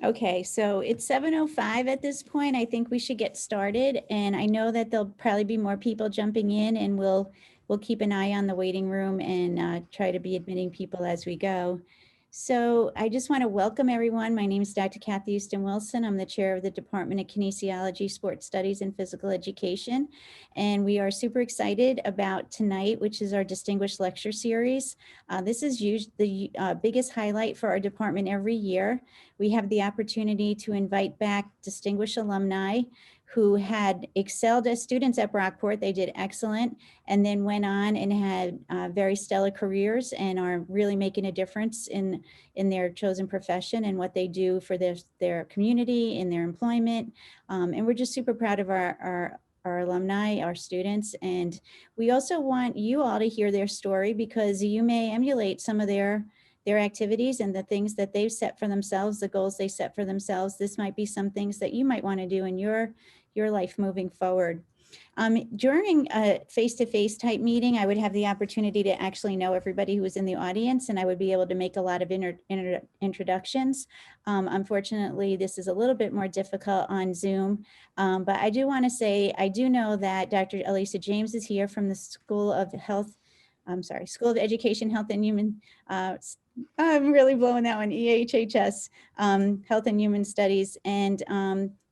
Okay, so it's 7:05 at this point. I think we should get started, and I know that there'll probably be more people jumping in, and we'll keep an eye on the waiting room and try to be admitting people as we go. So I just want to welcome everyone. My name is Dr. Kathy Houston Wilson. I'm the chair of the Department of Kinesiology, Sports Studies, and Physical Education, and we are super excited about tonight, which is our Distinguished Lecture Series. This is usually the biggest highlight for our department every year. We have the opportunity to invite back distinguished alumni who had excelled as students at Brockport. They did excellent, and then went on and had very stellar careers and are really making a difference in their chosen profession and what they do for their community and their employment. And we're just super proud of our alumni, our students. And we also want you all to hear their story, because you may emulate some of their activities and the things that they've set for themselves, the goals they set for themselves. This might be some things that you might want to do in your life moving forward. During a face-to-face type meeting, I would have the opportunity to actually know everybody who was in the audience, and I would be able to make a lot of introductions. Unfortunately, this is a little bit more difficult on Zoom, but I do want to say, I do know that Dr. Elisa James is here from the School of Education, Health and Human I'm really blowing that one, EHHS, Health and Human Studies. And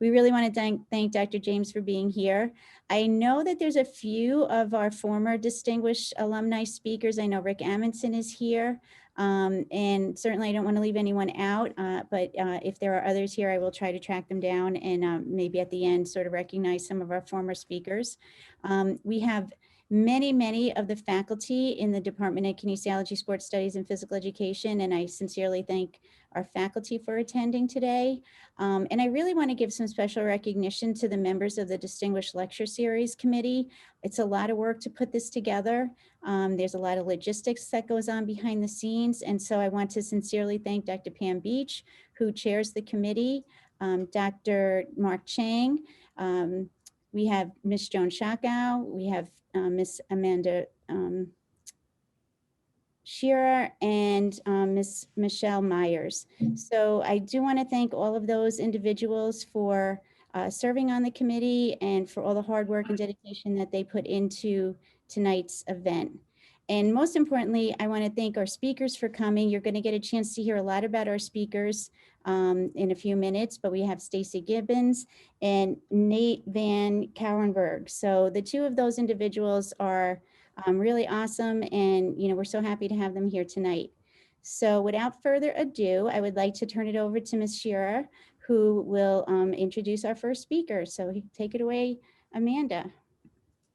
we really want to thank Dr. James for being here. I know that there's a few of our former distinguished alumni speakers. I know Rick Amundsen is here. And certainly I don't want to leave anyone out, but if there are others here, I will try to track them down and maybe at the end sort of recognize some of our former speakers. We have many of the faculty in the Department of Kinesiology, Sports Studies, and Physical Education, and I sincerely thank our faculty for attending today. And I really want to give some special recognition to the members of the Distinguished Lecture Series Committee. It's a lot of work to put this together. There's a lot of logistics that goes on behind the scenes, and so I want to sincerely thank Dr. Pam Beach, who chairs the committee, Dr. Mark Chang, we have Ms. Joan Shakow, we have Ms. Amanda Shearer, and Ms. Michelle Myers. So I do want to thank all of those individuals for serving on the committee and for all the hard work and dedication that they put into tonight's event. And most importantly, I want to thank our speakers for coming. You're going to get a chance to hear a lot about our speakers in a few minutes, but we have Stacy Gibbons and Nate Van Cowenberg. So the two of those individuals are really awesome, and we're so happy to have them here tonight. So without further ado, I would like to turn it over to Ms. Shearer, who will introduce our first speaker. So take it away, Amanda.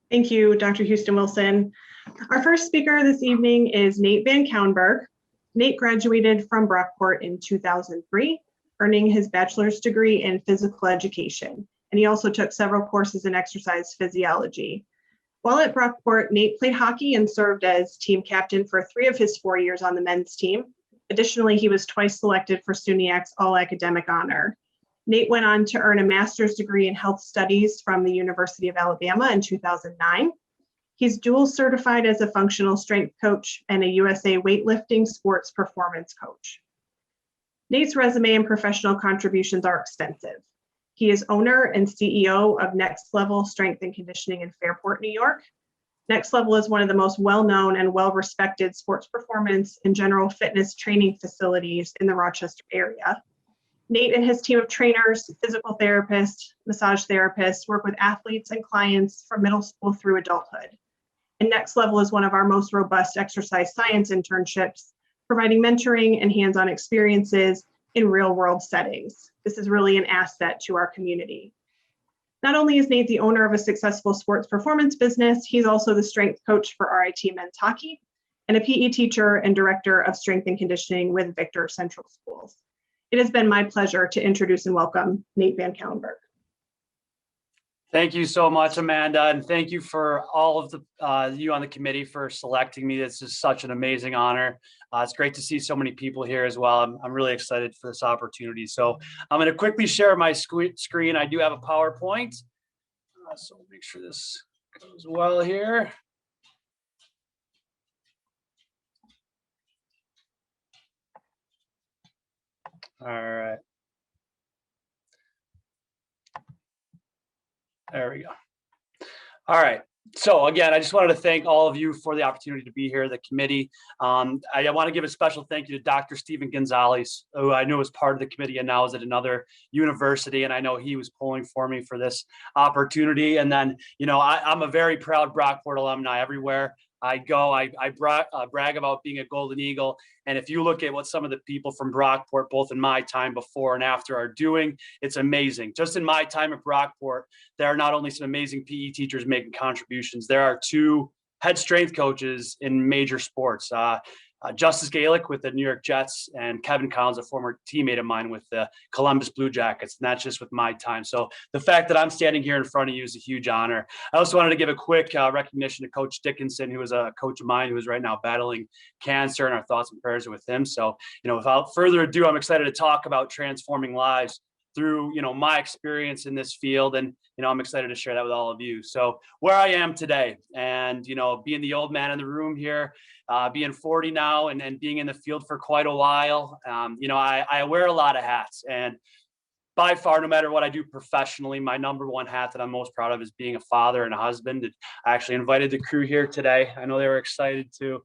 Thank you, Dr. Houston Wilson. Our first speaker this evening is Nate Van Cowenberg. Nate graduated from Brockport in 2003, earning his bachelor's degree in physical education, and he also took several courses in exercise physiology. While at Brockport, Nate played hockey and served as team captain for 3 of his 4 years on the men's team. Additionally, he was twice selected for SUNYAC's All-Academic Honor. Nate went on to earn a master's degree in health studies from the University of Alabama in 2009. He's dual certified as a functional strength coach and a USA weightlifting sports performance coach. Nate's resume and professional contributions are extensive. He is owner and CEO of Next Level Strength and Conditioning in Fairport, New York. Next Level is one of the most well-known and well-respected sports performance and general fitness training facilities in the Rochester area. Nate and his team of trainers, physical therapists, massage therapists work with athletes and clients from middle school through adulthood. And Next Level is one of our most robust exercise science internships, providing mentoring and hands-on experiences in real-world settings. This is really an asset to our community. Not only is Nate the owner of a successful sports performance business, he's also the strength coach for RIT men's hockey and a PE teacher and director of strength and conditioning with Victor Central Schools. It has been my pleasure to introduce and welcome Nate Van Cowenberg. Thank you so much, Amanda, and thank you for all of the you on the committee for selecting me. This is such an amazing honor. It's great to see so many people here as well. I'm really excited for this opportunity. So I'm going to quickly share my screen. I do have a PowerPoint, so make sure this goes well here. All right. There we go. All right. So again, I just wanted to thank all of you for the opportunity to be here, the committee. I want to give a special thank you to Dr. Stephen Gonzalez, who I knew was part of the committee and now is at another university. And I know he was pulling for me for this opportunity. And then, I'm a very proud Brockport alumni. Everywhere I go, I brag about being a Golden Eagle. And if you look at what some of the people from Brockport, both in my time before and after, are doing, it's amazing. Just in my time at Brockport, there are not only some amazing PE teachers making contributions, there are 2 head strength coaches in major sports. Justice Gaelic with the New York Jets and Kevin Collins, a former teammate of mine with the Columbus Blue Jackets. And that's just with my time. So the fact that I'm standing here in front of you is a huge honor. I also wanted to give a quick recognition to Coach Dickinson, who is a coach of mine who is right now battling cancer, and our thoughts and prayers are with him. So, without further ado, I'm excited to talk about transforming lives through, my experience in this field. And, I'm excited to share that with all of you. So where I am today and, being the old man in the room here, being 40 now and being in the field for quite a while, I wear a lot of hats, and by far, no matter what I do professionally, my number one hat that I'm most proud of is being a father and a husband. I actually invited the crew here today. I know they were excited to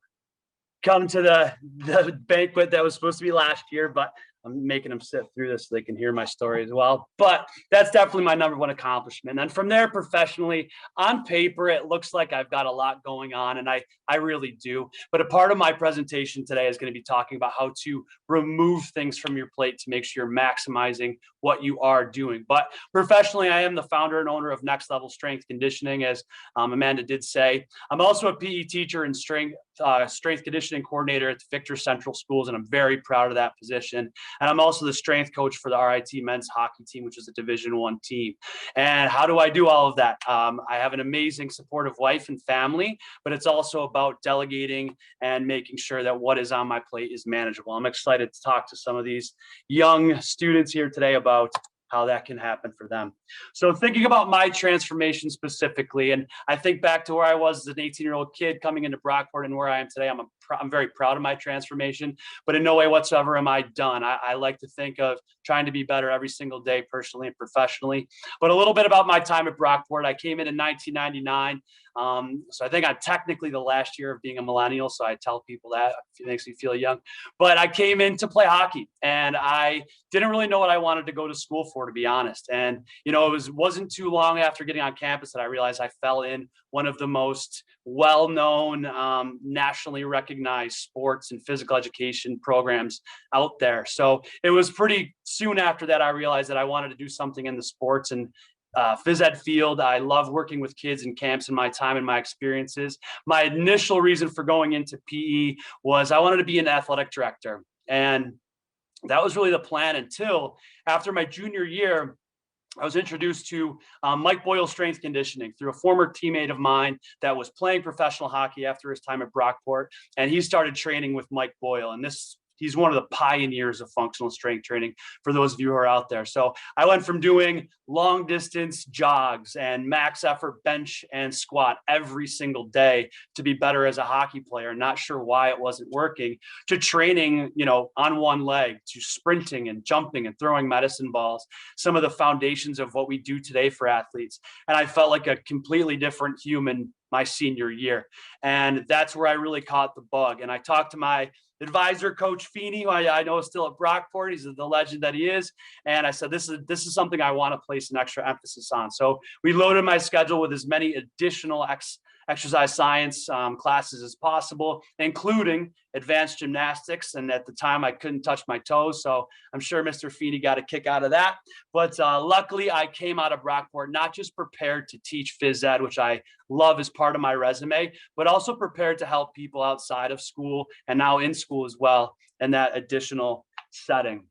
come to the banquet that was supposed to be last year, but I'm making them sit through this so they can hear my story as well. But that's definitely my number one accomplishment. And from there, professionally, on paper, it looks like I've got a lot going on, and I really do. But a part of my presentation today is going to be talking about how to remove things from your plate to make sure you're maximizing what you are doing. But professionally, I am the founder and owner of Next Level Strength Conditioning, as Amanda did say. I'm also a PE teacher and strength conditioning coordinator at the Victor Central Schools, and I'm very proud of that position. And I'm also the strength coach for the RIT men's hockey team, which is a Division I team. And how do I do all of that? I have an amazing supportive wife and family, but it's also about delegating and making sure that what is on my plate is manageable. I'm excited to talk to some of these young students here today about how that can happen for them. So thinking about my transformation specifically, and I think back to where I was as an 18-year-old kid coming into Brockport and where I am today, I'm very proud of my transformation, but in no way whatsoever am I done. I like to think of trying to be better every single day, personally and professionally. But a little bit about my time at Brockport. I came in 1999. So I think I'm technically the last year of being a millennial. So I tell people that it makes me feel young, but I came in to play hockey, and I didn't really know what I wanted to go to school for, to be honest. And, it wasn't too long after getting on campus that I realized I fell in one of the most well-known, nationally recognized sports and physical education programs out there. So it was pretty soon after that I realized that I wanted to do something in the sports and phys ed field. I love working with kids in camps in my time and my experiences. My initial reason for going into PE was I wanted to be an athletic director. And that was really the plan until after my junior year, I was introduced to Mike Boyle strength conditioning through a former teammate of mine that was playing professional hockey after his time at Brockport. And he started training with Mike Boyle. And he's one of the pioneers of functional strength training for those of you who are out there. So I went from doing long distance jogs and max effort bench and squat every single day to be better as a hockey player, not sure why it wasn't working, to training, on one leg, to sprinting and jumping and throwing medicine balls, some of the foundations of what we do today for athletes. And I felt like a completely different human my senior year. And that's where I really caught the bug. And I talked to my advisor, Coach Feeney, who I know is still at Brockport. He's the legend that he is. And I said, this is something I want to place an extra emphasis on. So we loaded my schedule with as many additional exercise science classes as possible, including advanced gymnastics. And at the time I couldn't touch my toes. So I'm sure Mr. Feeney got a kick out of that. But luckily I came out of Brockport, not just prepared to teach phys ed, which I love as part of my resume, but also prepared to help people outside of school and now in school as well in that additional setting.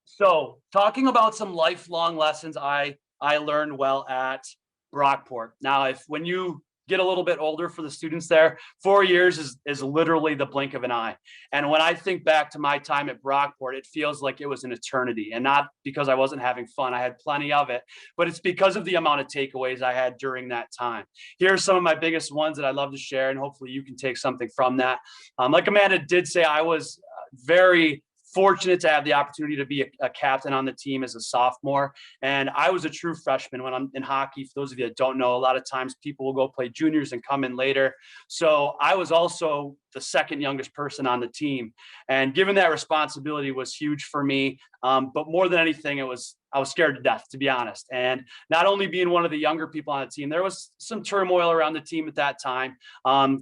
So talking about some lifelong lessons I learned well at Brockport. Now, when you get a little bit older for the students there, 4 years is literally the blink of an eye. And when I think back to my time at Brockport, it feels like it was an eternity, and not because I wasn't having fun. I had plenty of it, but it's because of the amount of takeaways I had during that time. Here are some of my biggest ones that I love to share, and hopefully you can take something from that. Like Amanda did say, I was very fortunate to have the opportunity to be a captain on the team as a sophomore. And I was a true freshman when I'm in hockey. For those of you that don't know, a lot of times people will go play juniors and come in later. So I was also the second youngest person on the team. And given that responsibility was huge for me. But more than anything, I was scared to death, to be honest. And not only being one of the younger people on the team, there was some turmoil around the team at that time.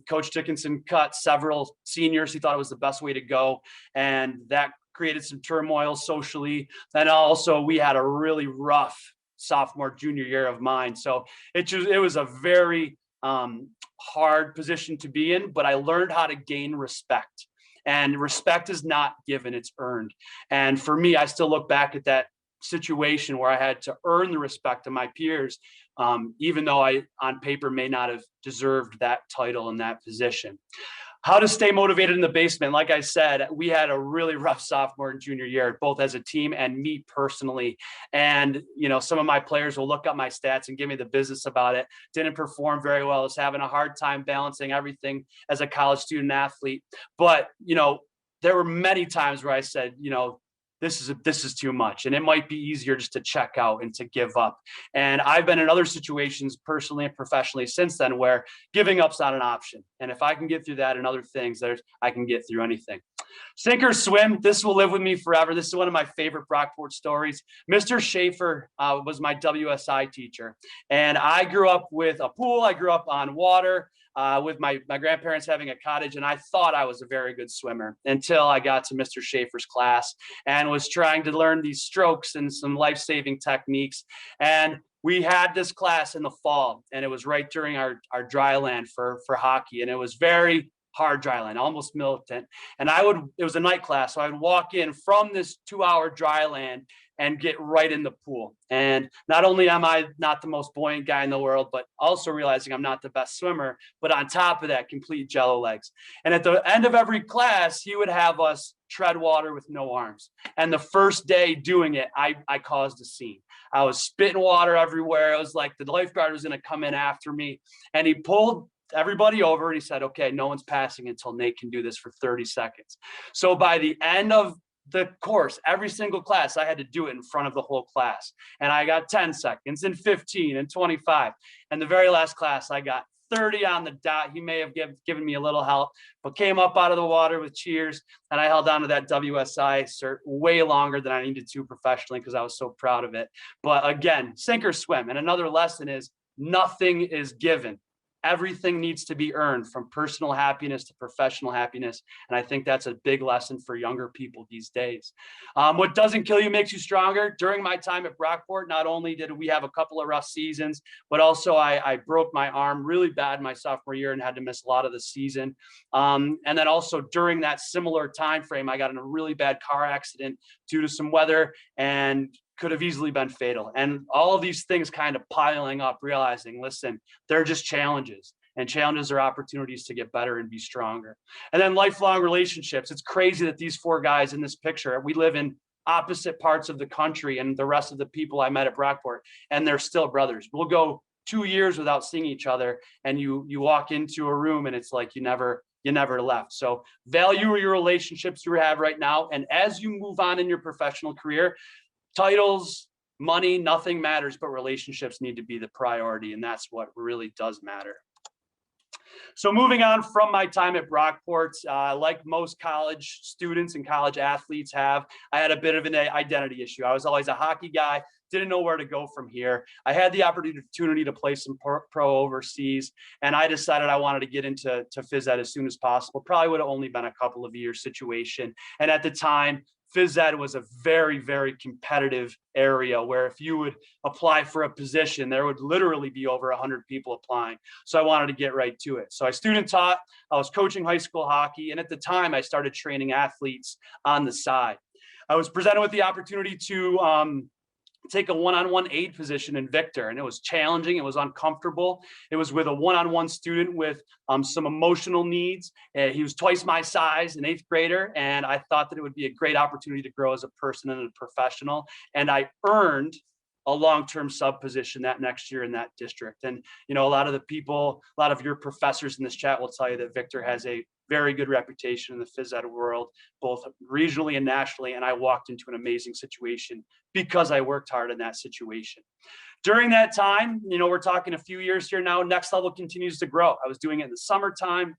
Coach Dickinson cut several seniors. He thought it was the best way to go. And that created some turmoil socially. And also we had a really rough sophomore, junior year of mine. So it was a very hard position to be in, but I learned how to gain respect. And respect is not given, it's earned. And for me, I still look back at that situation where I had to earn the respect of my peers, even though I, on paper, may not have deserved that title and that position. How to stay motivated in the basement. Like I said, we had a really rough sophomore and junior year, both as a team and me personally. And, some of my players will look up my stats and give me the business about it. Didn't perform very well. Was having a hard time balancing everything as a college student athlete. But, there were many times where I said, this is too much. And it might be easier just to check out and to give up. And I've been in other situations personally and professionally since then where giving up's not an option. And if I can get through that and other things, I can get through anything. Sink or swim, this will live with me forever. This is one of my favorite Brockport stories. Mr. Schaefer was my WSI teacher. And I grew up with a pool. I grew up on water. With my grandparents having a cottage, and I thought I was a very good swimmer until I got to Mr. Schaefer's class and was trying to learn these strokes and some life-saving techniques. And we had this class in the fall, and it was right during our dry land for hockey, and it was very hard dry land, almost militant. And it was a night class, so I would walk in from this 2-hour dry land and get right in the pool. And not only am I not the most buoyant guy in the world, but also realizing I'm not the best swimmer, but on top of that, complete jello legs. And at the end of every class, he would have us tread water with no arms. And the first day doing it, I caused a scene. I was spitting water everywhere. It was like the lifeguard was going to come in after me. And he pulled everybody over and he said, okay, no one's passing until Nate can do this for 30 seconds. So by the end of the course, every single class, I had to do it in front of the whole class. And I got 10 seconds and 15 and 25. And the very last class, I got 30 on the dot. He may have given me a little help, but came up out of the water with cheers. And I held on to that WSI cert way longer than I needed to professionally because I was so proud of it. But again, sink or swim. And another lesson is nothing is given. Everything needs to be earned, from personal happiness to professional happiness. And I think that's a big lesson for younger people these days. What doesn't kill you makes you stronger. During my time at Brockport, not only did we have a couple of rough seasons, but also I broke my arm really bad my sophomore year and had to miss a lot of the season. And then also during that similar time frame, I got in a really bad car accident due to some weather and could have easily been fatal. And all of these things kind of piling up, realizing, listen, they're just challenges, and challenges are opportunities to get better and be stronger. And then lifelong relationships. It's crazy that these 4 guys in this picture, we live in opposite parts of the country and the rest of the people I met at Brockport, and they're still brothers. We'll go 2 years without seeing each other, and you walk into a room and it's like you never left. So value your relationships you have right now. And as you move on in your professional career, titles, money, nothing matters, but relationships need to be the priority. And that's what really does matter. So moving on from my time at Brockport, like most college students and college athletes have, I had a bit of an identity issue. I was always a hockey guy, didn't know where to go from here. I had the opportunity to play some pro overseas, and I decided I wanted to get into phys ed as soon as possible. Probably would have only been a couple of years situation. And at the time, phys ed was a very, very competitive area where if you would apply for a position, there would literally be over 100 people applying. So I wanted to get right to it. So I student taught, I was coaching high school hockey. And at the time I started training athletes on the side. I was presented with the opportunity to take a one-on-one aide position in Victor, and it was challenging. It was uncomfortable. It was with a one-on-one student with some emotional needs. He was twice my size, an 8th grader, and I thought that it would be a great opportunity to grow as a person and a professional. And I earned a long-term sub position that next year in that district. And, you know, a lot of the people, a lot of your professors in this chat will tell you that Victor has a very good reputation in the phys ed world, both regionally and nationally. And I walked into an amazing situation because I worked hard in that situation. During that time, you know, we're talking a few years here now, Next Level continues to grow. I was doing it in the summertime,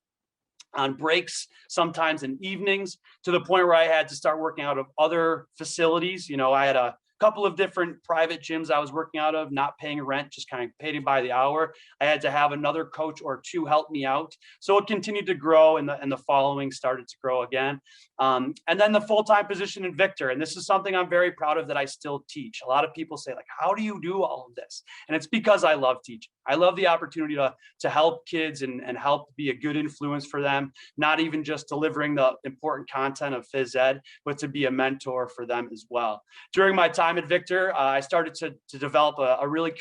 on breaks, sometimes in evenings, to the point where I had to start working out of other facilities. You know, I had a couple of different private gyms I was working out of, not paying rent, just kind of paid by the hour. I had to have another coach or two help me out. So it continued to grow, and the following started to grow again. And then the full-time position in Victor. And this is something I'm very proud of that I still teach. A lot of people say, like, how do you do all of this? And it's because I love teaching. I love the opportunity to help kids and help be a good influence for them, not even just delivering the important content of phys ed, but to be a mentor for them as well. During my time at Victor, I started to develop a really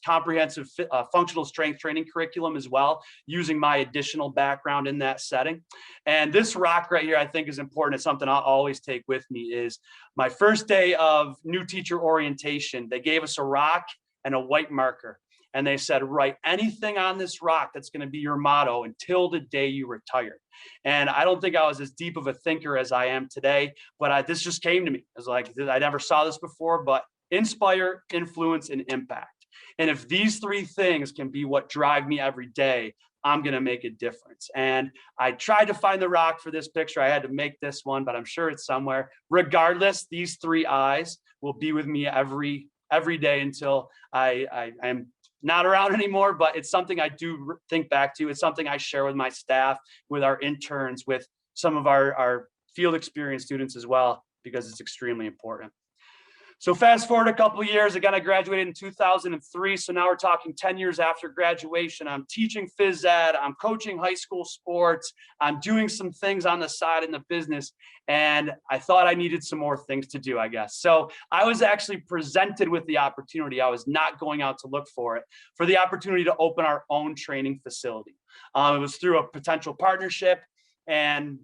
comprehensive functional strength training curriculum as well, using my additional background in that setting. And this rock right here, I think, is important. It's something I'll always take with me. Is my first day of new teacher orientation, they gave us a rock and a white marker. And they said, write anything on this rock that's going to be your motto until the day you retire. And I don't think I was as deep of a thinker as I am today, but this just came to me. I was like, I never saw this before, but inspire, influence, and impact. And if these three things can be what drive me every day, I'm going to make a difference. And I tried to find the rock for this picture. I had to make this one, but I'm sure it's somewhere. Regardless, these three eyes will be with me every day until I am not around anymore, but it's something I do think back to. It's something I share with my staff, with our interns, with some of our field experience students as well, because it's extremely important. So fast forward a couple of years, again, I graduated in 2003. So now we're talking 10 years after graduation. I'm teaching phys ed, I'm coaching high school sports, I'm doing some things on the side in the business. And I thought I needed some more things to do, I guess. So I was actually presented with the opportunity. I was not going out to look for it, for the opportunity to open our own training facility. It was through a potential partnership, and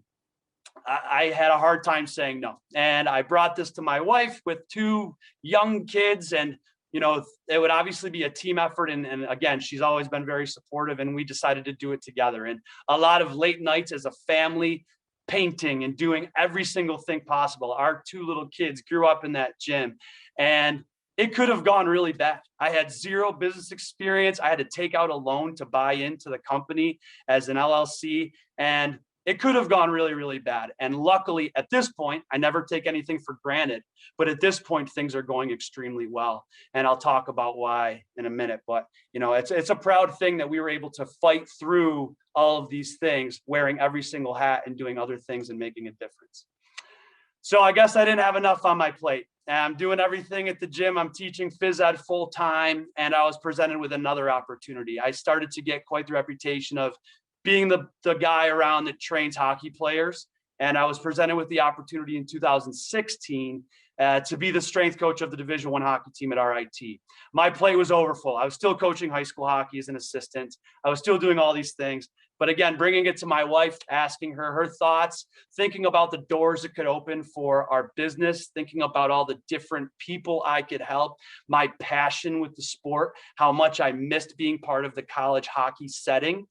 I had a hard time saying no. And I brought this to my wife with two young kids, and, you know, it would obviously be a team effort. And again, she's always been very supportive, and we decided to do it together. And a lot of late nights as a family, painting and doing every single thing possible. Our two little kids grew up in that gym, and it could have gone really bad. I had zero business experience. I had to take out a loan to buy into the company as an LLC, and it could have gone really, really bad. And luckily, at this point, I never take anything for granted, but at this point, things are going extremely well. And I'll talk about why in a minute. But, you know, it's a proud thing that we were able to fight through all of these things, wearing every single hat and doing other things and making a difference. So I guess I didn't have enough on my plate. I'm doing everything at the gym. I'm teaching phys ed full time, and I was presented with another opportunity. I started to get quite the reputation of being the guy around that trains hockey players. And I was presented with the opportunity in 2016 to be the strength coach of the Division I hockey team at RIT. My plate was overfull. I was still coaching high school hockey as an assistant. I was still doing all these things. But again, bringing it to my wife, asking her thoughts, thinking about the doors it could open for our business, thinking about all the different people I could help, my passion with the sport, how much I missed being part of the college hockey setting.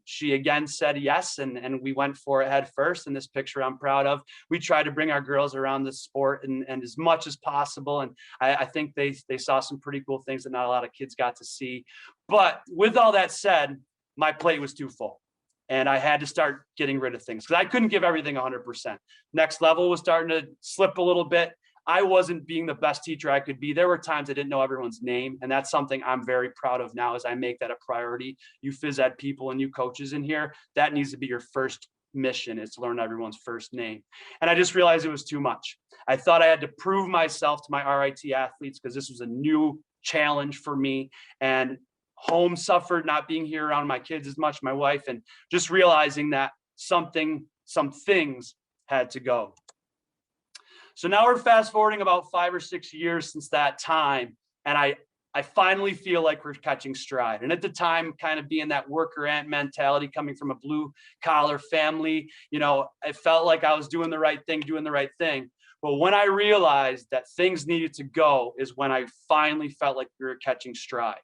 She again said yes, and we went for it head first. And this picture I'm proud of. We tried to bring our girls around the sport and as much as possible. And I think they saw some pretty cool things that not a lot of kids got to see. But with all that said, my plate was too full, and I had to start getting rid of things because I couldn't give everything 100%. Next Level was starting to slip a little bit. I wasn't being the best teacher I could be. There were times I didn't know everyone's name, and that's something I'm very proud of now as I make that a priority. You phys ed people and you coaches in here, that needs to be your first mission, is to learn everyone's first name. And I just realized it was too much. I thought I had to prove myself to my RIT athletes because this was a new challenge for me, and home suffered not being here around my kids as much, my wife, and just realizing that some things had to go. So now we're fast forwarding about 5 or 6 years since that time, and I finally feel like we're catching stride. And at the time, kind of being that worker ant mentality, coming from a blue collar family, you know, I felt like I was doing the right thing. But when I realized that things needed to go is when I finally felt like we were catching stride.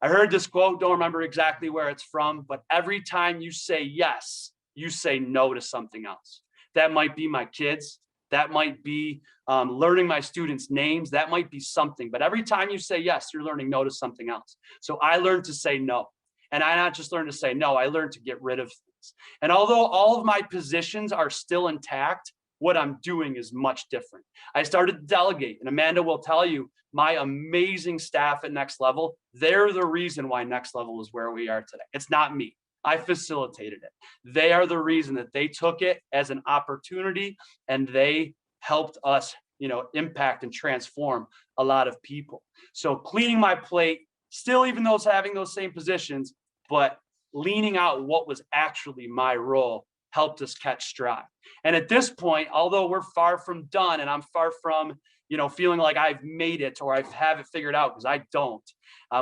I heard this quote, don't remember exactly where it's from, but every time you say yes, you say no to something else. That might be my kids. That might be learning my students' names. That might be something. But every time you say yes, you're learning no to something else. So I learned to say no. And I not just learned to say no, I learned to get rid of things. And although all of my positions are still intact, what I'm doing is much different. I started to delegate, and Amanda will tell you, my amazing staff at Next Level, they're the reason why Next Level is where we are today. It's not me. I facilitated it. They are the reason that they took it as an opportunity and they helped us, impact and transform a lot of people. So cleaning my plate, still even those having those same positions, but leaning out what was actually my role helped us catch stride. And at this point, although we're far from done and I'm far from, feeling like I've made it or I have it figured out, because I don't,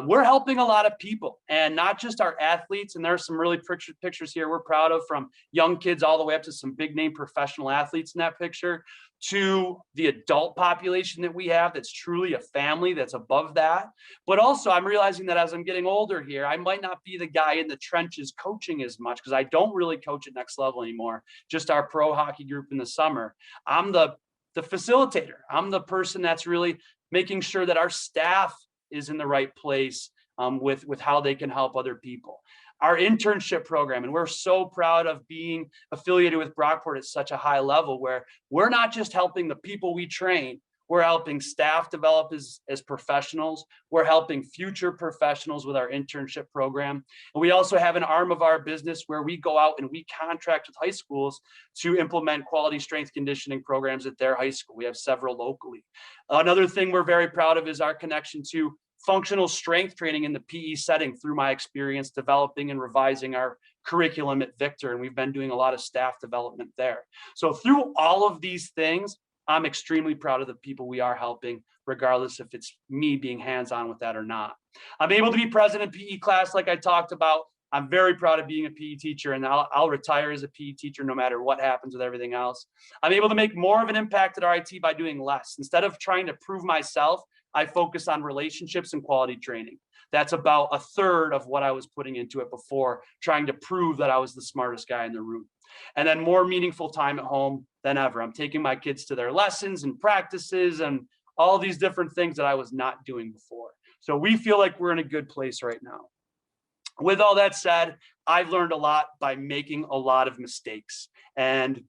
we're helping a lot of people, and not just our athletes. And there are some really pictures here we're proud of, from young kids all the way up to some big name professional athletes in that picture, to the adult population that we have that's truly a family that's above that. But also I'm realizing that as I'm getting older here, I might not be the guy in the trenches coaching as much, because I don't really coach at Next Level anymore, just our pro hockey group in the summer. I'm the facilitator. I'm the person that's really making sure that our staff is in the right place with how they can help other people. Our internship program, and we're so proud of being affiliated with Brockport at such a high level, where we're not just helping the people we train, we're helping staff develop as professionals. We're helping future professionals with our internship program. And we also have an arm of our business where we go out and we contract with high schools to implement quality strength conditioning programs at their high school. We have several locally. Another thing we're very proud of is our connection to functional strength training in the PE setting through my experience developing and revising our curriculum at Victor. And we've been doing a lot of staff development there. So through all of these things, I'm extremely proud of the people we are helping, regardless if it's me being hands-on with that or not. I'm able to be present in PE class like I talked about. I'm very proud of being a PE teacher, and I'll retire as a PE teacher no matter what happens with everything else. I'm able to make more of an impact at RIT by doing less. Instead of trying to prove myself, I focus on relationships and quality training. That's about a third of what I was putting into it before, trying to prove that I was the smartest guy in the room. And then more meaningful time at home than ever. I'm taking my kids to their lessons and practices and all these different things that I was not doing before. So we feel like we're in a good place right now. With all that said, I've learned a lot by making a lot of mistakes, and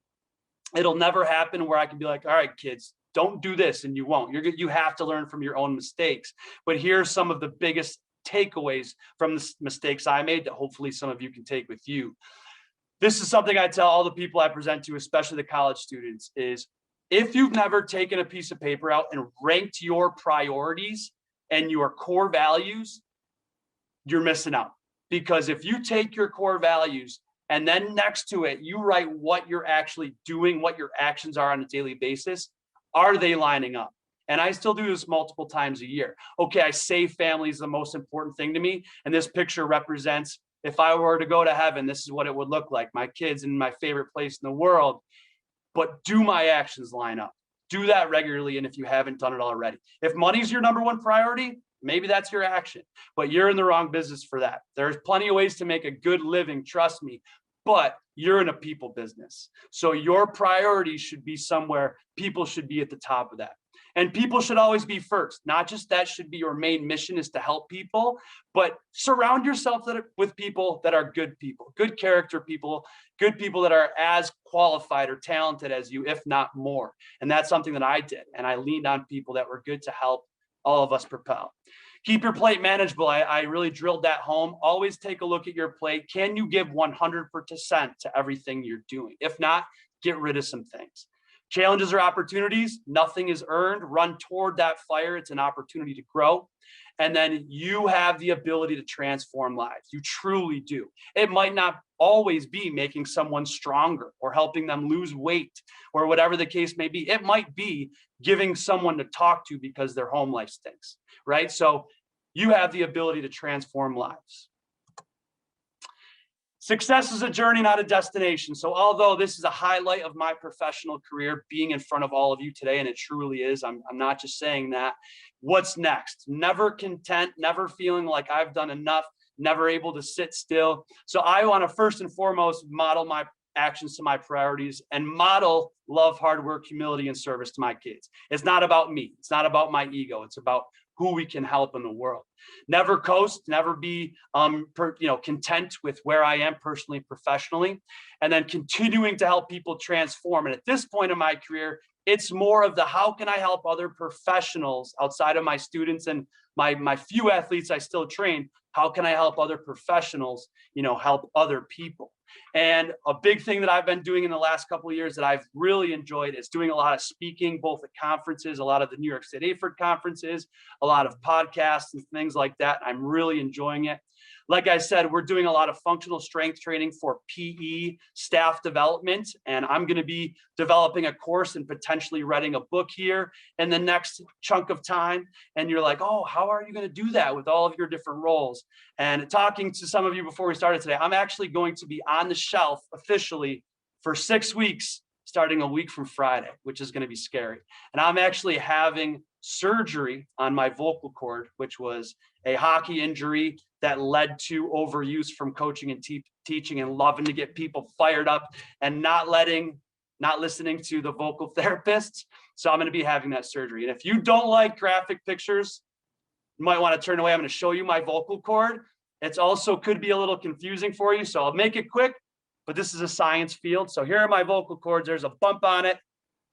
it'll never happen where I can be like, all right, kids, don't do this, and you won't. You have to learn from your own mistakes. But here's some of the biggest takeaways from the mistakes I made that hopefully some of you can take with you. This is something I tell all the people I present to, especially the college students, is if you've never taken a piece of paper out and ranked your priorities and your core values, you're missing out. Because if you take your core values and then next to it, you write what you're actually doing, what your actions are on a daily basis, are they lining up? And I still do this multiple times a year. Okay, I say family is the most important thing to me. And this picture represents, if I were to go to heaven, this is what it would look like. My kids in my favorite place in the world. But do my actions line up? Do that regularly. And if you haven't done it already, if money's your number one priority, maybe that's your action, but you're in the wrong business for that. There's plenty of ways to make a good living, trust me, but you're in a people business. So your priorities should be somewhere. People should be at the top of that. And people should always be first. Not just that should be your main mission is to help people, but surround yourself with people that are good people, good character people, good people that are as qualified or talented as you, if not more. And that's something that I did. And I leaned on people that were good to help all of us propel. Keep your plate manageable. I really drilled that home. Always take a look at your plate. Can you give 100% to everything you're doing? If not, get rid of some things. Challenges or opportunities, nothing is earned. Run toward that fire. It's an opportunity to grow. And then you have the ability to transform lives. You truly do. It might not always be making someone stronger or helping them lose weight or whatever the case may be. It might be giving someone to talk to because their home life stinks, right? So you have the ability to transform lives. Success is a journey, not a destination. So although this is a highlight of my professional career, being in front of all of you today, and it truly is, I'm not just saying that. What's next? Never content, never feeling like I've done enough, never able to sit still. So I want to first and foremost model my actions to my priorities and model love, hard work, humility, and service to my kids. It's not about me. It's not about my ego. It's about who we can help in the world. Never coast, never be content with where I am personally, professionally, and then continuing to help people transform. And at this point in my career, it's more of the how can I help other professionals outside of my students and my few athletes I still train. How can I help other professionals, help other people? And a big thing that I've been doing in the last couple of years that I've really enjoyed is doing a lot of speaking, both at conferences, a lot of the New York State AFERT conferences, a lot of podcasts and things like that. I'm really enjoying it. Like I said, we're doing a lot of functional strength training for PE staff development, and I'm going to be developing a course and potentially writing a book here in the next chunk of time. And you're like, oh, how are you going to do that with all of your different roles? And talking to some of you before we started today, I'm actually going to be on the shelf officially for 6 weeks, starting a week from Friday, which is going to be scary. And I'm actually having surgery on my vocal cord, which was a hockey injury that led to overuse from coaching and teaching and loving to get people fired up and not listening to the vocal therapists. So I'm going to be having that surgery. And if you don't like graphic pictures, you might want to turn away. I'm going to show you my vocal cord. It's also could be a little confusing for you. So I'll make it quick, but this is a science field. So here are my vocal cords. There's a bump on it.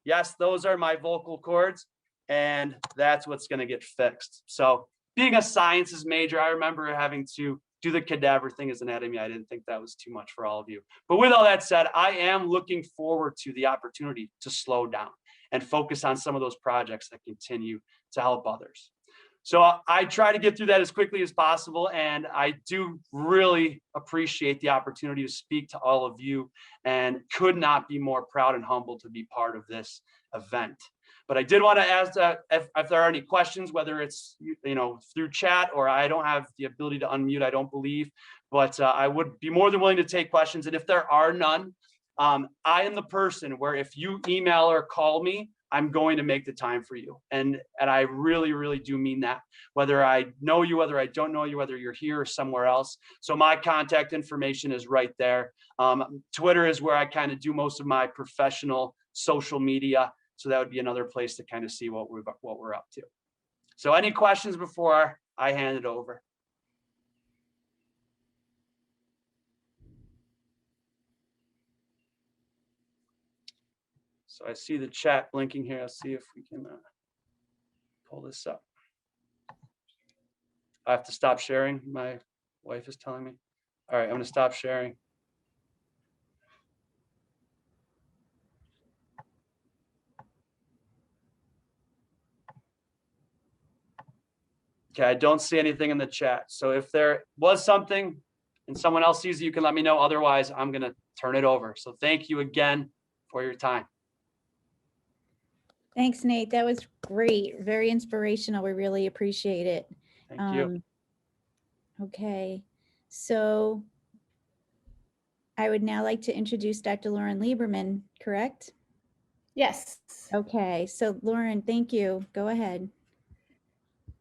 Yes, those are my vocal cords. And that's what's going to get fixed. So being a sciences major, I remember having to do the cadaver thing as anatomy. I didn't think that was too much for all of you. But with all that said, I am looking forward to the opportunity to slow down and focus on some of those projects that continue to help others. So I try to get through that as quickly as possible. And I do really appreciate the opportunity to speak to all of you and could not be more proud and humbled to be part of this event. But I did want to ask if there are any questions, whether it's through chat or I don't have the ability to unmute, I don't believe, but I would be more than willing to take questions. And if there are none, I am the person where if you email or call me, I'm going to make the time for you. And I really, really do mean that, whether I know you, whether I don't know you, whether you're here or somewhere else. So my contact information is right there. Twitter is where I kind of do most of my professional social media. So that would be another place to kind of see what we're up to. So any questions before I hand it over? So I see the chat blinking here. Let's see if we can pull this up. I have to stop sharing. My wife is telling me. All right, I'm going to stop sharing. Okay, I don't see anything in the chat. So if there was something and someone else sees it, you can let me know. Otherwise, I'm going to turn it over. So thank you again for your time. Thanks, Nate. That was great. Very inspirational. We really appreciate it. Thank you. Okay, so I would now like to introduce Dr. Lauren Lieberman, correct? Yes. Okay, so Lauren, thank you. Go ahead.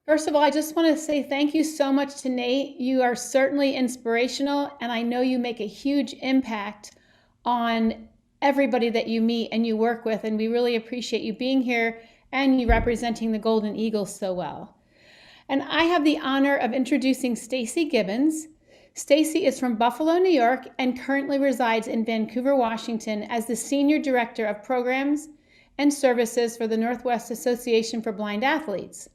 First of all, I just want to say thank you so much to Nate. You are certainly inspirational, and I know you make a huge impact on everybody that you meet and you work with, and we really appreciate you being here and you representing the Golden Eagles so well. And I have the honor of introducing Stacy Gibbons. Stacy is from Buffalo, New York, and currently resides in Vancouver, Washington as the Senior Director of Programs and Services for the Northwest Association for Blind Athletes.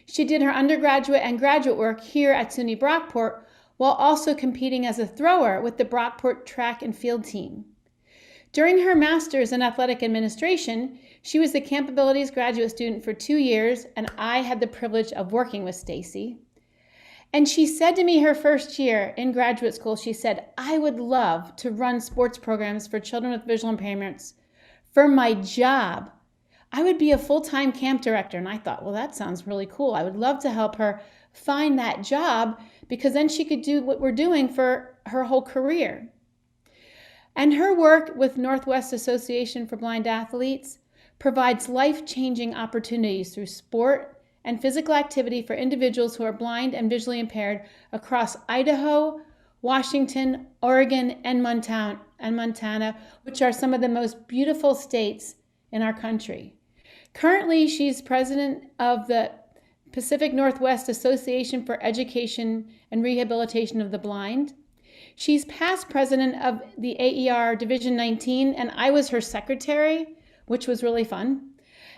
She did her undergraduate and graduate work here at SUNY Brockport while also competing as a thrower with the Brockport track and field team. During her master's in athletic administration, she was the Capabilities graduate student for 2 years, and I had the privilege of working with Stacy. And she said to me her first year in graduate school, she said, I would love to run sports programs for children with visual impairments for my job. I would be a full-time camp director. And I thought, well, that sounds really cool. I would love to help her find that job because then she could do what we're doing for her whole career. And her work with Northwest Association for Blind Athletes provides life-changing opportunities through sport and physical activity for individuals who are blind and visually impaired across Idaho, Washington, Oregon, and Montana, which are some of the most beautiful states in our country. Currently, she's president of the Pacific Northwest Association for Education and Rehabilitation of the Blind. She's past president of the AER Division 19, and I was her secretary, which was really fun.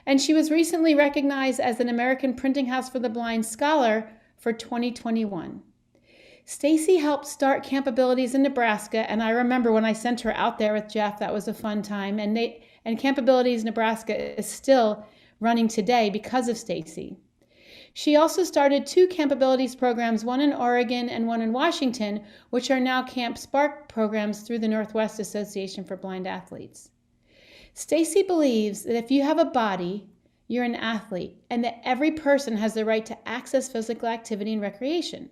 And she was recently recognized as an American Printing House for the Blind Scholar for 2021. Stacy helped start Camp Abilities in Nebraska, and I remember when I sent her out there with Jeff, that was a fun time. And Camp Abilities Nebraska is still running today because of Stacy. She also started 2 Camp Abilities programs, one in Oregon and one in Washington, which are now Camp Spark programs through the Northwest Association for Blind Athletes. Stacy believes that if you have a body, you're an athlete, and that every person has the right to access physical activity and recreation.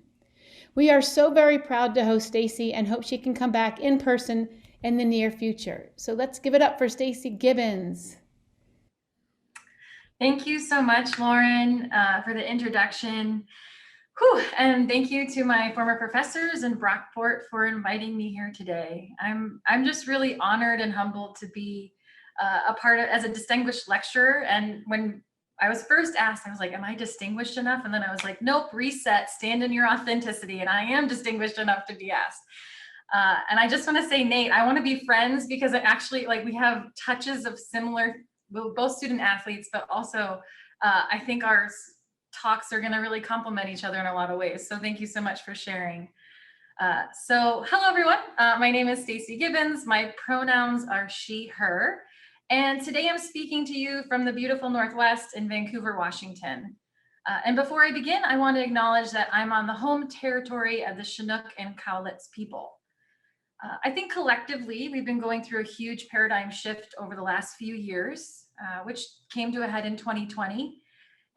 We are so very proud to host Stacy and hope she can come back in person in the near future. So let's give it up for Stacy Gibbons. Thank you so much, Lauren, for the introduction. Whew, and thank you to my former professors in Brockport for inviting me here today. I'm just really honored and humbled to be a part of, as a distinguished lecturer. And when I was first asked, I was like, am I distinguished enough? And then I was like, nope, reset, stand in your authenticity. And I am distinguished enough to be asked. And I just want to say, Nate, I want to be friends because it actually, like, we have touches of similar, we're both student athletes, but also I think our talks are going to really complement each other in a lot of ways. So thank you so much for sharing. So hello, everyone. My name is Stacy Gibbons. My pronouns are she, her. And today I'm speaking to you from the beautiful Northwest in Vancouver, Washington. And before I begin, I want to acknowledge that I'm on the home territory of the Chinook and Cowlitz people. I think collectively, we've been going through a huge paradigm shift over the last few years, which came to a head in 2020.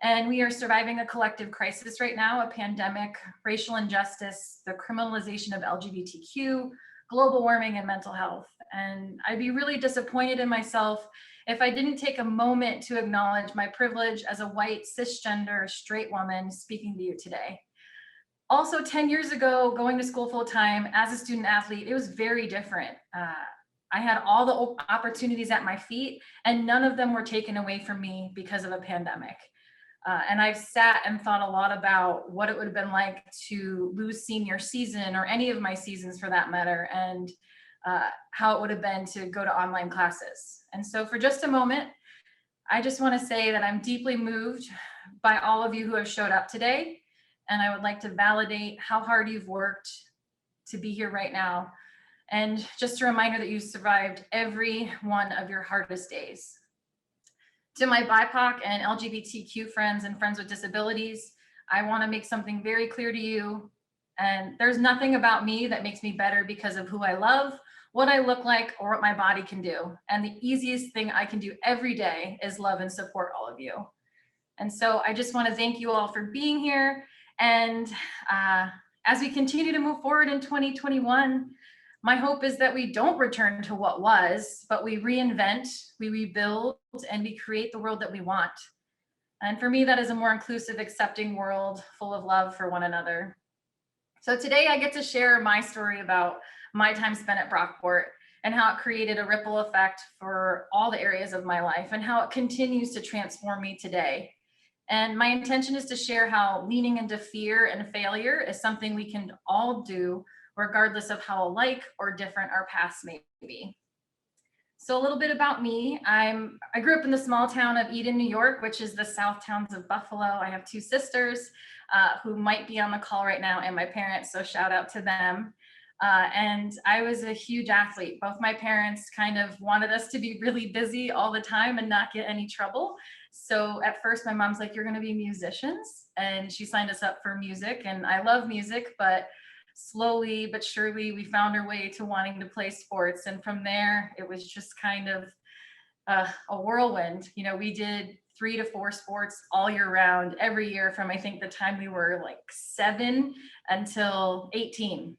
And we are surviving a collective crisis right now, a pandemic, racial injustice, the criminalization of LGBTQ, global warming, and mental health. And I'd be really disappointed in myself if I didn't take a moment to acknowledge my privilege as a white, cisgender, straight woman speaking to you today. Also, 10 years ago, going to school full time as a student athlete, it was very different. I had all the opportunities at my feet, and none of them were taken away from me because of a pandemic. And I've sat and thought a lot about what it would have been like to lose senior season, or any of my seasons for that matter, and how it would have been to go to online classes. And so for just a moment, I just want to say that I'm deeply moved by all of you who have showed up today. And I would like to validate how hard you've worked to be here right now. And just a reminder that you survived every one of your hardest days. To my BIPOC and LGBTQ friends and friends with disabilities, I want to make something very clear to you. And there's nothing about me that makes me better because of who I love, what I look like, or what my body can do. And the easiest thing I can do every day is love and support all of you. And so I just want to thank you all for being here. And as we continue to move forward in 2021, my hope is that we don't return to what was, but we reinvent, we rebuild, and we create the world that we want. And for me, that is a more inclusive, accepting world full of love for one another. So today I get to share my story about my time spent at Brockport and how it created a ripple effect for all the areas of my life and how it continues to transform me today. And my intention is to share how leaning into fear and failure is something we can all do, regardless of how alike or different our paths may be. So a little bit about me. I grew up in the small town of Eden, New York, which is the south towns of Buffalo. I have 2 sisters who might be on the call right now, and my parents, so shout out to them. And I was a huge athlete. Both my parents kind of wanted us to be really busy all the time and not get any trouble. So at first my mom's like, you're going to be musicians. And she signed us up for music. And I love music, but slowly but surely we found our way to wanting to play sports. And from there, it was just kind of a whirlwind. You know, we did 3 to 4 sports all year round, every year from I think the time we were like 7 until 18.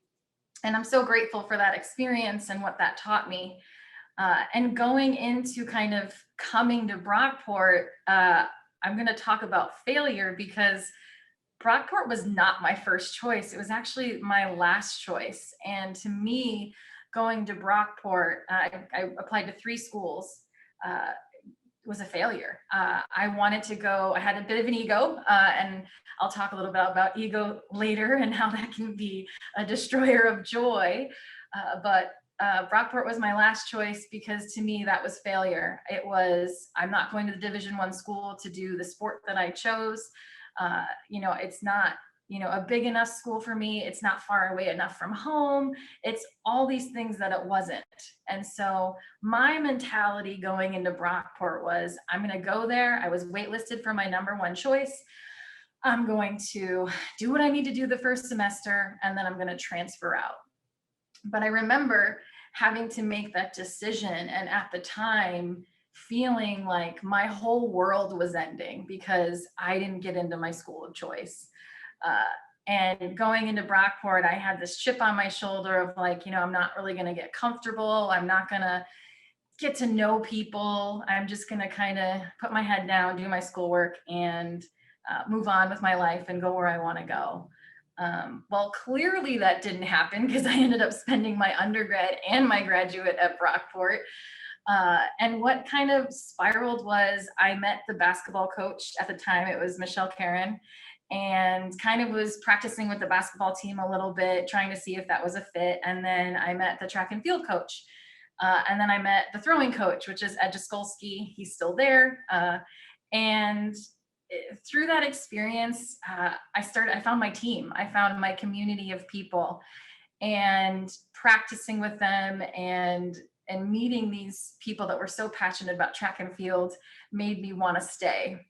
And I'm so grateful for that experience and what that taught me. And going into kind of coming to Brockport, I'm going to talk about failure because Brockport was not my first choice. It was actually my last choice. And to me, going to Brockport, I applied to 3 schools. Was a failure. I wanted to go, I had a bit of an ego, and I'll talk a little bit about ego later and how that can be a destroyer of joy. But Brockport was my last choice because to me that was failure. It was, I'm not going to the Division I school to do the sport that I chose. It's not, a big enough school for me. It's not far away enough from home. It's all these things that it wasn't. And so my mentality going into Brockport was, I'm going to go there. I was waitlisted for my number 1 choice. I'm going to do what I need to do the first semester, and then I'm going to transfer out. But I remember having to make that decision, and at the time feeling like my whole world was ending because I didn't get into my school of choice. And going into Brockport, I had this chip on my shoulder of like, I'm not really going to get comfortable. I'm not going to get to know people. I'm just going to kind of put my head down, do my schoolwork, and move on with my life and go where I want to go. Well, clearly that didn't happen because I ended up spending my undergrad and my graduate at Brockport. And what kind of spiraled was I met the basketball coach at the time. It was Michelle Karen, and kind of was practicing with the basketball team a little bit, trying to see if that was a fit. And then I met the track and field coach. And then I met the throwing coach, which is Ed Jaskolski. He's still there. And through that experience, I found my team. I found my community of people, and practicing with them and meeting these people that were so passionate about track and field made me want to stay.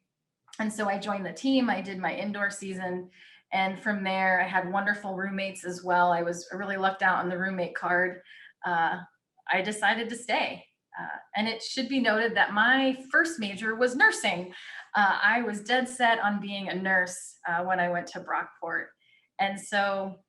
And so I joined the team. I did my indoor season. And from there, I had wonderful roommates as well. I really lucked out on the roommate card. I decided to stay. And it should be noted that my first major was nursing. I was dead set on being a nurse when I went to Brockport. And so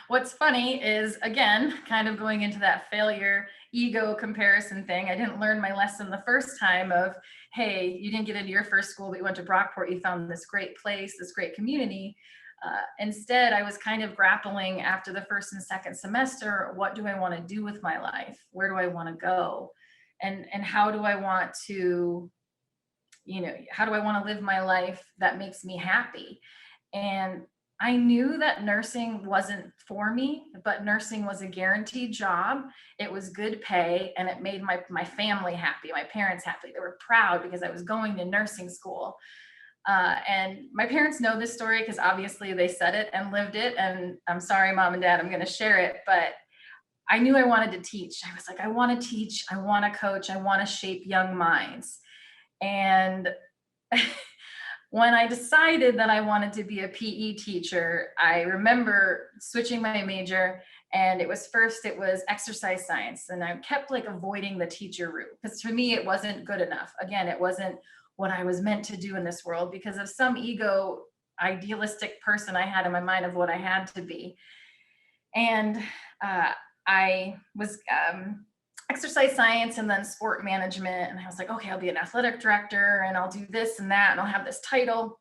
what's funny is, again, kind of going into that failure ego comparison thing. I didn't learn my lesson the first time of, hey, you didn't get into your first school, but you went to Brockport, you found this great place, this great community. Instead, I was kind of grappling after the first and second semester, what do I want to do with my life? Where do I want to go? And how do I want to, how do I want to live my life that makes me happy? And I knew that nursing wasn't for me, but nursing was a guaranteed job. It was good pay, and it made my family happy, my parents happy. They were proud because I was going to nursing school. And my parents know this story because obviously they said it and lived it. And I'm sorry, Mom and Dad, I'm going to share it, but I knew I wanted to teach. I was like, I want to teach, I want to coach, I want to shape young minds. And when I decided that I wanted to be a PE teacher, I remember switching my major, and it was exercise science. And I kept avoiding the teacher route because for me, it wasn't good enough. Again, it wasn't what I was meant to do in this world because of some ego idealistic person I had in my mind of what I had to be. And I was exercise science and then sport management. And I was like, okay, I'll be an athletic director and I'll do this and that, and I'll have this title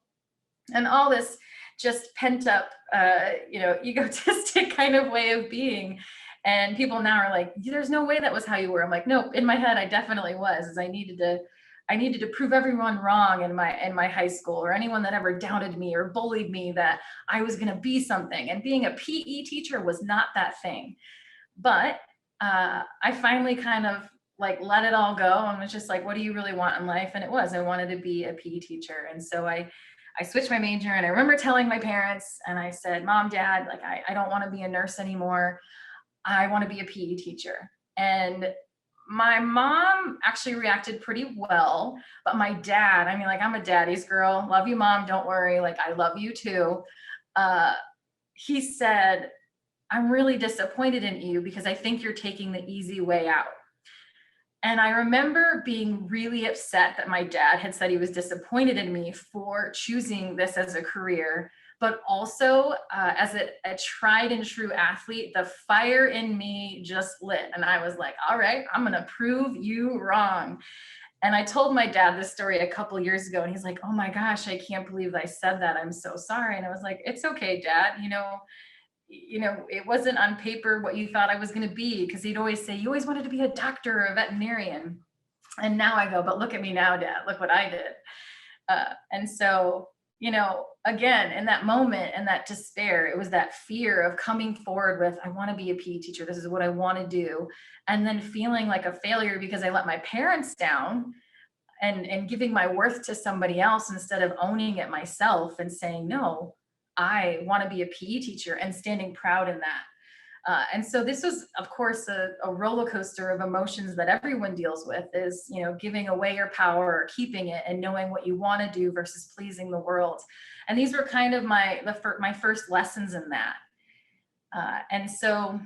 and all this just pent up, egotistic kind of way of being. And people now are like, there's no way that was how you were. I'm like, nope, in my head, I definitely was, as I needed to prove everyone wrong in my high school, or anyone that ever doubted me or bullied me that I was going to be something. And being a PE teacher was not that thing. But I finally kind of let it all go and was just like, what do you really want in life? And I wanted to be a PE teacher. And so I switched my major, and I remember telling my parents, and I said, Mom, Dad, I don't want to be a nurse anymore. I want to be a PE teacher. And my mom actually reacted pretty well, but my dad, I'm a daddy's girl. Love you, Mom. Don't worry. I love you too. He said, I'm really disappointed in you because I think you're taking the easy way out. And I remember being really upset that my dad had said he was disappointed in me for choosing this as a career, but also as a tried and true athlete, the fire in me just lit. And I was like, all right, I'm going to prove you wrong. And I told my dad this story a couple years ago, and he's like, oh my gosh, I can't believe I said that. I'm so sorry. And I was like, it's okay, Dad. It wasn't on paper what you thought I was going to be, because he'd always say, you always wanted to be a doctor or a veterinarian. And now I go, but look at me now, Dad, look what I did. And so, again, in that moment and that despair, it was that fear of coming forward with, I want to be a PE teacher. This is what I want to do. And then feeling like a failure because I let my parents down, and giving my worth to somebody else instead of owning it myself and saying, no, I want to be a PE teacher, and standing proud in that. And so this was, of course, a roller coaster of emotions that everyone deals with, is, giving away your power or keeping it, and knowing what you want to do versus pleasing the world. And these were kind of my first lessons in that. And so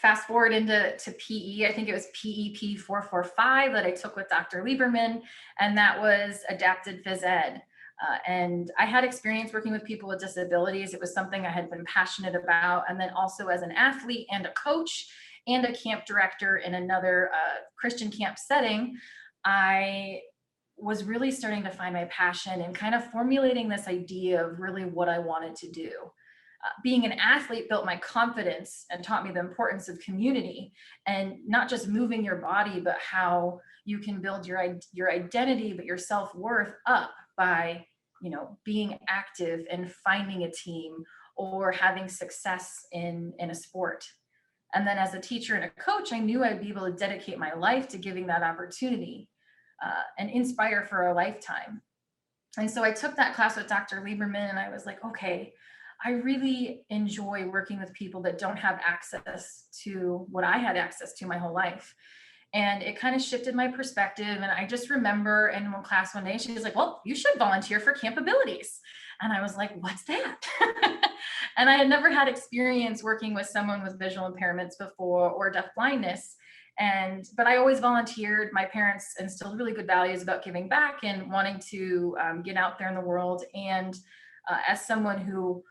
fast forward into PE, I think it was PEP 445 that I took with Dr. Lieberman, and that was adapted phys ed. And I had experience working with people with disabilities. It was something I had been passionate about. And then also as an athlete and a coach and a camp director in another Christian camp setting, I was really starting to find my passion and kind of formulating this idea of really what I wanted to do. Being an athlete built my confidence and taught me the importance of community, and not just moving your body, but how you can build your identity, but your self-worth up by, being active and finding a team or having success in a sport. And then as a teacher and a coach, I knew I'd be able to dedicate my life to giving that opportunity and inspire for a lifetime. And so I took that class with Dr. Lieberman, and I was like, okay, I really enjoy working with people that don't have access to what I had access to my whole life. And it kind of shifted my perspective. And I just remember in one class one day, she was like, well, you should volunteer for Camp Abilities. And I was like, what's that? And I had never had experience working with someone with visual impairments before, or deaf blindness. But I always volunteered. My parents instilled really good values about giving back and wanting to get out there in the world. And as someone who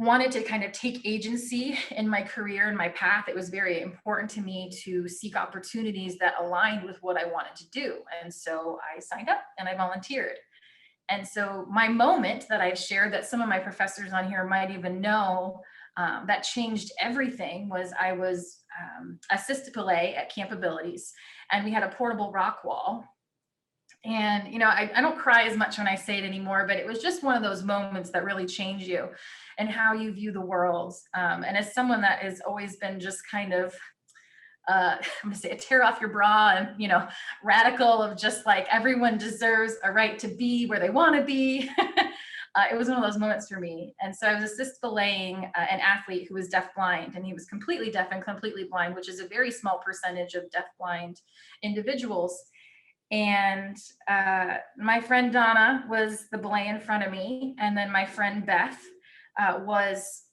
wanted to kind of take agency in my career and my path, it was very important to me to seek opportunities that aligned with what I wanted to do. And so I signed up and I volunteered. And so my moment that I've shared, that some of my professors on here might even know, that changed everything, was I was assistant belay at Camp Abilities, and we had a portable rock wall. And, I don't cry as much when I say it anymore, but it was just one of those moments that really change you and how you view the world. And as someone that has always been just kind of, I'm gonna say, a tear off your bra and, radical of just like everyone deserves a right to be where they want to be. It was one of those moments for me. And so I was assist belaying an athlete who was deafblind, and he was completely deaf and completely blind, which is a very small percentage of deafblind individuals. And my friend Donna was the belay in front of me. And then my friend Beth was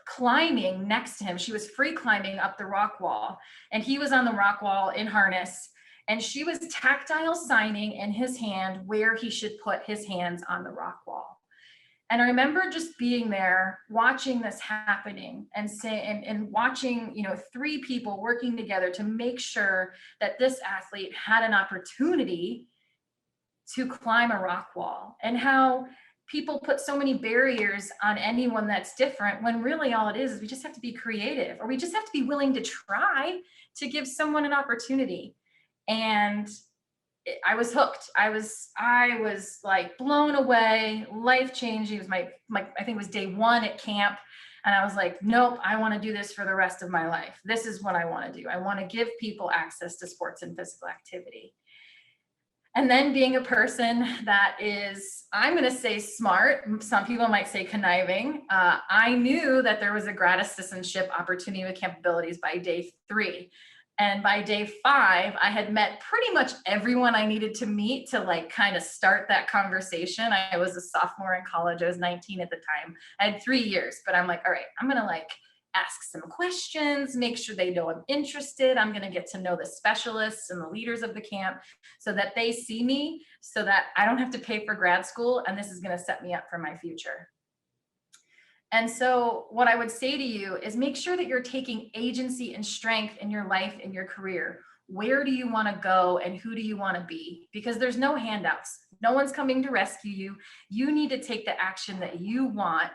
climbing next to him. She was free climbing up the rock wall, and he was on the rock wall in harness. And she was tactile signing in his hand where he should put his hands on the rock wall. And I remember just being there, watching this happening, and watching, three people working together to make sure that this athlete had an opportunity to climb a rock wall, and how people put so many barriers on anyone that's different, when really all it is we just have to be creative, or we just have to be willing to try to give someone an opportunity. And I was hooked. I was like blown away, life changing. It was my I think it was day one at camp. And I was like, nope, I want to do this for the rest of my life. This is what I want to do. I want to give people access to sports and physical activity. And then being a person that is, I'm going to say smart, some people might say conniving, I knew that there was a grad assistantship opportunity with Camp Abilities by day 3. And by day 5, I had met pretty much everyone I needed to meet to like kind of start that conversation. I was a sophomore in college. I was 19 at the time. I had 3 years, but I'm like, all right, I'm going to like ask some questions, make sure they know I'm interested. I'm going to get to know the specialists and the leaders of the camp so that they see me, so that I don't have to pay for grad school. And this is going to set me up for my future. And so what I would say to you is make sure that you're taking agency and strength in your life and your career. Where do you want to go and who do you want to be? Because there's no handouts. No one's coming to rescue you. You need to take the action that you want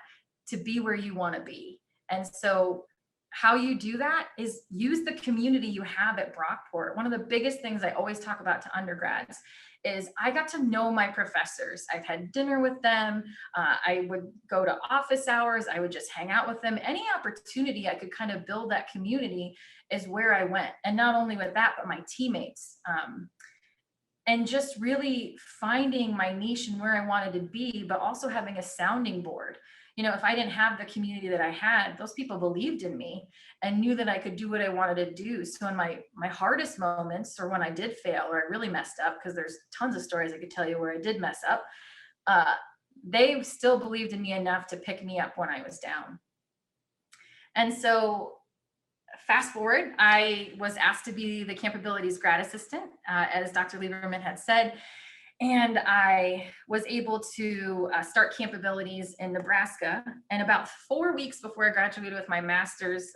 to be where you want to be. And so how you do that is use the community you have at Brockport. One of the biggest things I always talk about to undergrads is I got to know my professors. I've had dinner with them. I would go to office hours. I would just hang out with them. Any opportunity I could kind of build that community is where I went. And not only with that, but my teammates. And just really finding my niche and where I wanted to be, but also having a sounding board. You know, if I didn't have the community that I had, those people believed in me and knew that I could do what I wanted to do. So in my hardest moments, or when I did fail or I really messed up, because there's tons of stories I could tell you where I did mess up, they still believed in me enough to pick me up when I was down. And so fast forward, I was asked to be the Capabilities grad assistant, as Dr. Lieberman had said. And I was able to start Capabilities in Nebraska. And about 4 weeks before I graduated with my master's,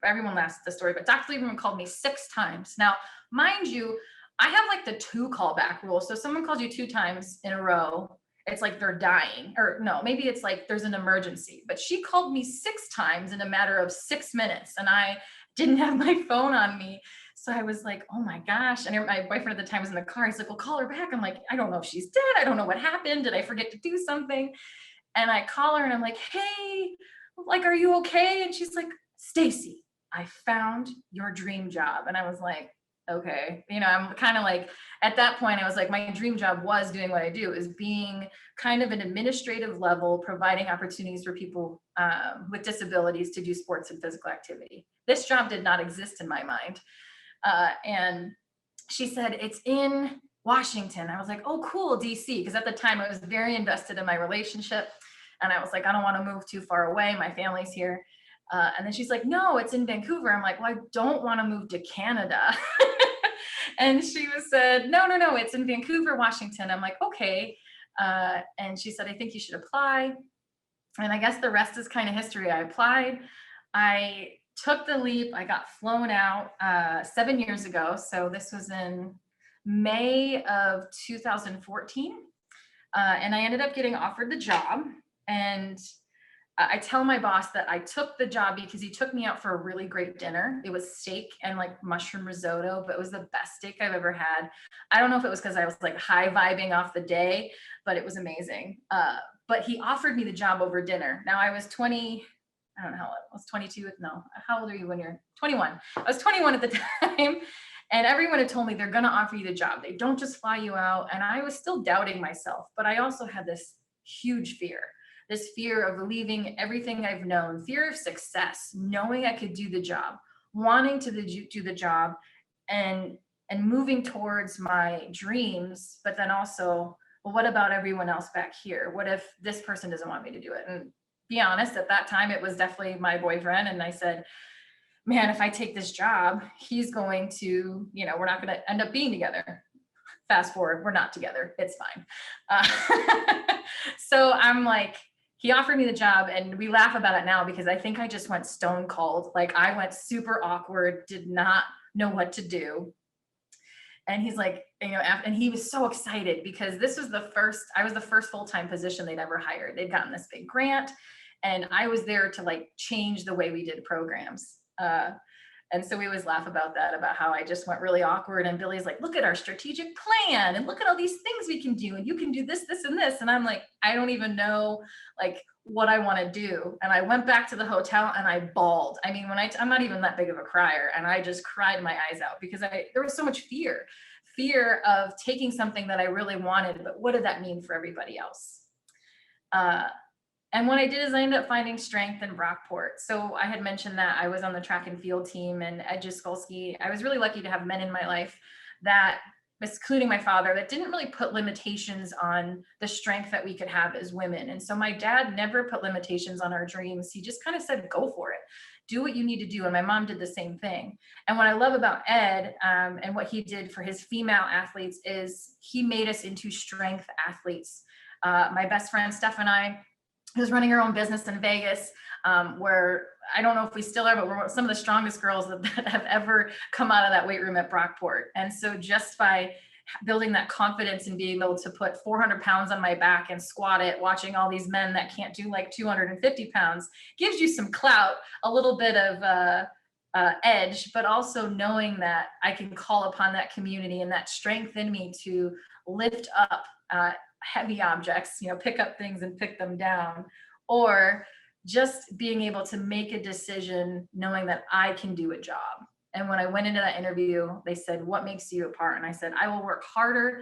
everyone laughs at the story, but Dr. Lieberman called me 6 times. Now, mind you, I have like the 2 callback rule. So if someone calls you 2 times in a row, it's like they're dying, or no, maybe it's like there's an emergency. But she called me 6 times in a matter of 6 minutes, and I didn't have my phone on me. So I was like, oh my gosh. And my boyfriend at the time was in the car. He's like, well, call her back. I'm like, I don't know if she's dead. I don't know what happened. Did I forget to do something? And I call her and I'm like, hey, like, are you okay? And she's like, Stacy, I found your dream job. And I was like, okay. You know, I'm kind of like, at that point, I was like, my dream job was doing what I do, is being kind of an administrative level, providing opportunities for people with disabilities to do sports and physical activity. This job did not exist in my mind. And she said, it's in Washington. I was like, oh, cool, DC. Because at the time I was very invested in my relationship. And I was like, I don't want to move too far away. My family's here. And then she's like, no, it's in Vancouver. I'm like, well, I don't want to move to Canada. And she said, no, it's in Vancouver, Washington. I'm like, okay. And she said, I think you should apply. And I guess the rest is kind of history. I applied. I took the leap. I got flown out 7 years ago. So this was in May of 2014. And I ended up getting offered the job. And I tell my boss that I took the job because he took me out for a really great dinner. It was steak and like mushroom risotto, but it was the best steak I've ever had. I don't know if it was because I was like high vibing off the day, but it was amazing. But he offered me the job over dinner. Now I was 20, I don't know how old I was, 22. No, how old are you when you're 21? I was 21 at the time. And everyone had told me they're going to offer you the job. They don't just fly you out. And I was still doubting myself, but I also had this huge fear. This fear of leaving everything I've known, fear of success, knowing I could do the job, wanting to do the job, and moving towards my dreams, but then also, well, what about everyone else back here? What if this person doesn't want me to do it? And be honest, at that time, it was definitely my boyfriend. And I said, man, if I take this job, he's going to, you know, we're not going to end up being together. Fast forward, we're not together. It's fine. So I'm like, he offered me the job, and we laugh about it now because I think I just went stone cold. Like I went super awkward, did not know what to do. And he's like, you know, and he was so excited because this was I was the first full-time position they'd ever hired. They'd gotten this big grant, and I was there to like change the way we did programs. And so we always laugh about that, about how I just went really awkward. And Billy's like, look at our strategic plan and look at all these things we can do. And you can do this, this, and this. And I'm like, I don't even know like what I want to do. And I went back to the hotel and I bawled. I mean, I'm not even that big of a crier. And I just cried my eyes out because there was so much fear of taking something that I really wanted, but what did that mean for everybody else? And what I did is I ended up finding strength in Brockport. So I had mentioned that I was on the track and field team, and Ed Jaskolski. I was really lucky to have men in my life that, including my father, that didn't really put limitations on the strength that we could have as women. And so my dad never put limitations on our dreams. He just kind of said, go for it. Do what you need to do. And my mom did the same thing. And what I love about Ed and what he did for his female athletes is he made us into strength athletes. My best friend, Steph, and I, who's running her own business in Vegas, where I don't know if we still are, but we're some of the strongest girls that have ever come out of that weight room at Brockport. And so just by building that confidence and being able to put 400 pounds on my back and squat it, watching all these men that can't do like 250 pounds, gives you some clout, a little bit of edge, but also knowing that I can call upon that community and that strength in me to lift up heavy objects, pick up things and pick them down, or just being able to make a decision knowing that I can do a job. And when I went into that interview, they said, what makes you apart? And I said, I will work harder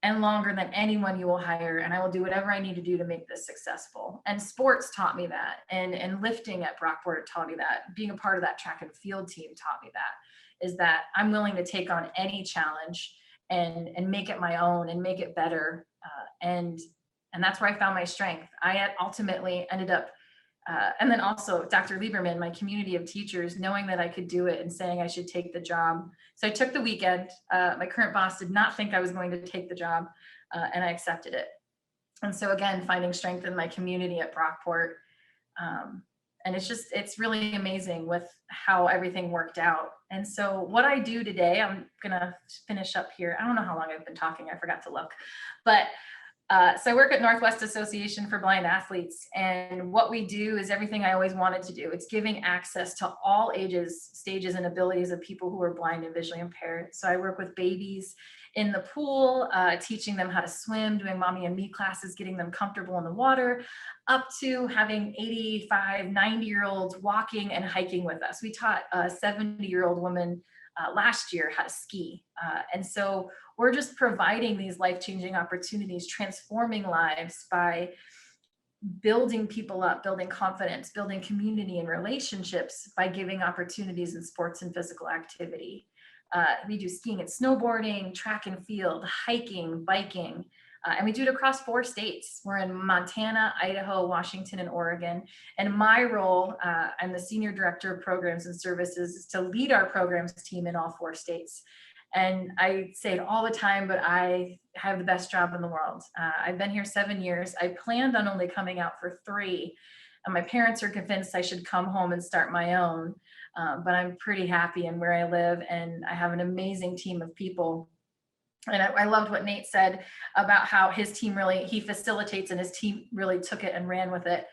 and longer than anyone you will hire. And I will do whatever I need to do to make this successful. And sports taught me that. And lifting at Brockport taught me that. Being a part of that track and field team taught me that, is that I'm willing to take on any challenge and make it my own and make it better. And that's where I found my strength. I ultimately ended up, and then also Dr. Lieberman, my community of teachers, knowing that I could do it and saying I should take the job. So I took the weekend. My current boss did not think I was going to take the job, and I accepted it. And so again, finding strength in my community at Brockport. And it's really amazing with how everything worked out. And so what I do today, I'm gonna finish up here. I don't know how long I've been talking, I forgot to look, but so I work at Northwest Association for Blind Athletes, and what we do is everything I always wanted to do. It's giving access to all ages, stages, and abilities of people who are blind and visually impaired. So I work with babies in the pool, teaching them how to swim, doing mommy and me classes, getting them comfortable in the water, up to having 85, 90-year-olds walking and hiking with us. We taught a 70-year-old woman last year how to ski. And so we're just providing these life-changing opportunities, transforming lives by building people up, building confidence, building community and relationships by giving opportunities in sports and physical activity. We do skiing and snowboarding, track and field, hiking, biking, and we do it across 4 states. We're in Montana, Idaho, Washington, and Oregon. And my role, I'm the Senior Director of Programs and Services, is to lead our programs team in all 4 states. And I say it all the time, but I have the best job in the world. I've been here 7 years. I planned on only coming out for 3. And my parents are convinced I should come home and start my own. But I'm pretty happy in where I live, and I have an amazing team of people. And I loved what Nate said about how his team he facilitates, and his team really took it and ran with it.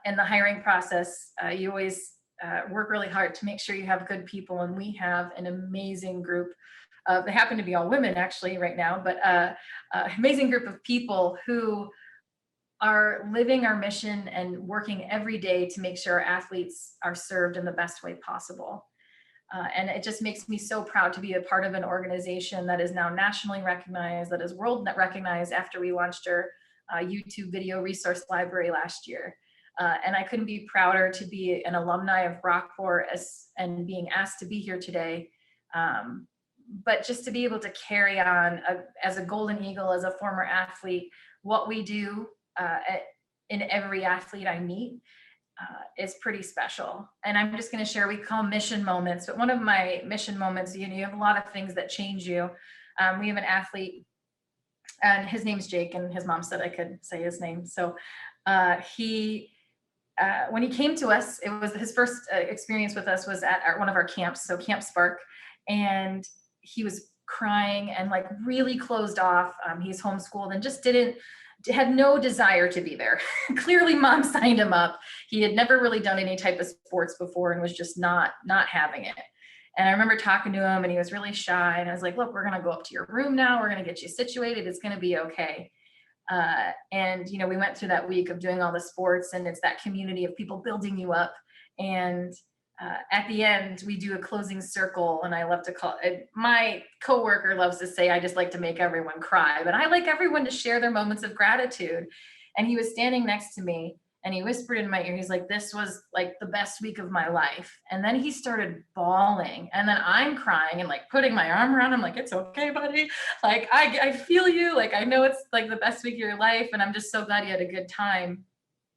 In the hiring process, you always work really hard to make sure you have good people, and we have an amazing group. They happen to be all women actually right now, but amazing group of people who are living our mission and working every day to make sure our athletes are served in the best way possible. And it just makes me so proud to be a part of an organization that is now nationally recognized, that is world recognized after we launched our YouTube video resource library last year. And I couldn't be prouder to be an alumni of Brockport and being asked to be here today. But just to be able to carry on as a Golden Eagle, as a former athlete, what we do in every athlete I meet is pretty special. And I'm just going to share, we call mission moments, but one of my mission moments, you have a lot of things that change you. We have an athlete, and his name's Jake, and his mom said I could say his name. So when he came to us, it was his first experience with us was at one of our camps, so Camp Spark, and he was crying and like really closed off. He's homeschooled and just had no desire to be there. Clearly mom signed him up. He had never really done any type of sports before and was just not having it. And I remember talking to him, and he was really shy, and I was like, look, we're going to go up to your room now. We're going to get you situated. It's going to be okay. And, we went through that week of doing all the sports, and it's that community of people building you up. And at the end, we do a closing circle, and I love to call it, my coworker loves to say, I just like to make everyone cry, but I like everyone to share their moments of gratitude. And he was standing next to me, and he whispered in my ear, he's like, this was like the best week of my life. And then he started bawling, and then I'm crying and like putting my arm around him, like, it's okay, buddy. Like, I feel you. Like, I know it's like the best week of your life, and I'm just so glad you had a good time.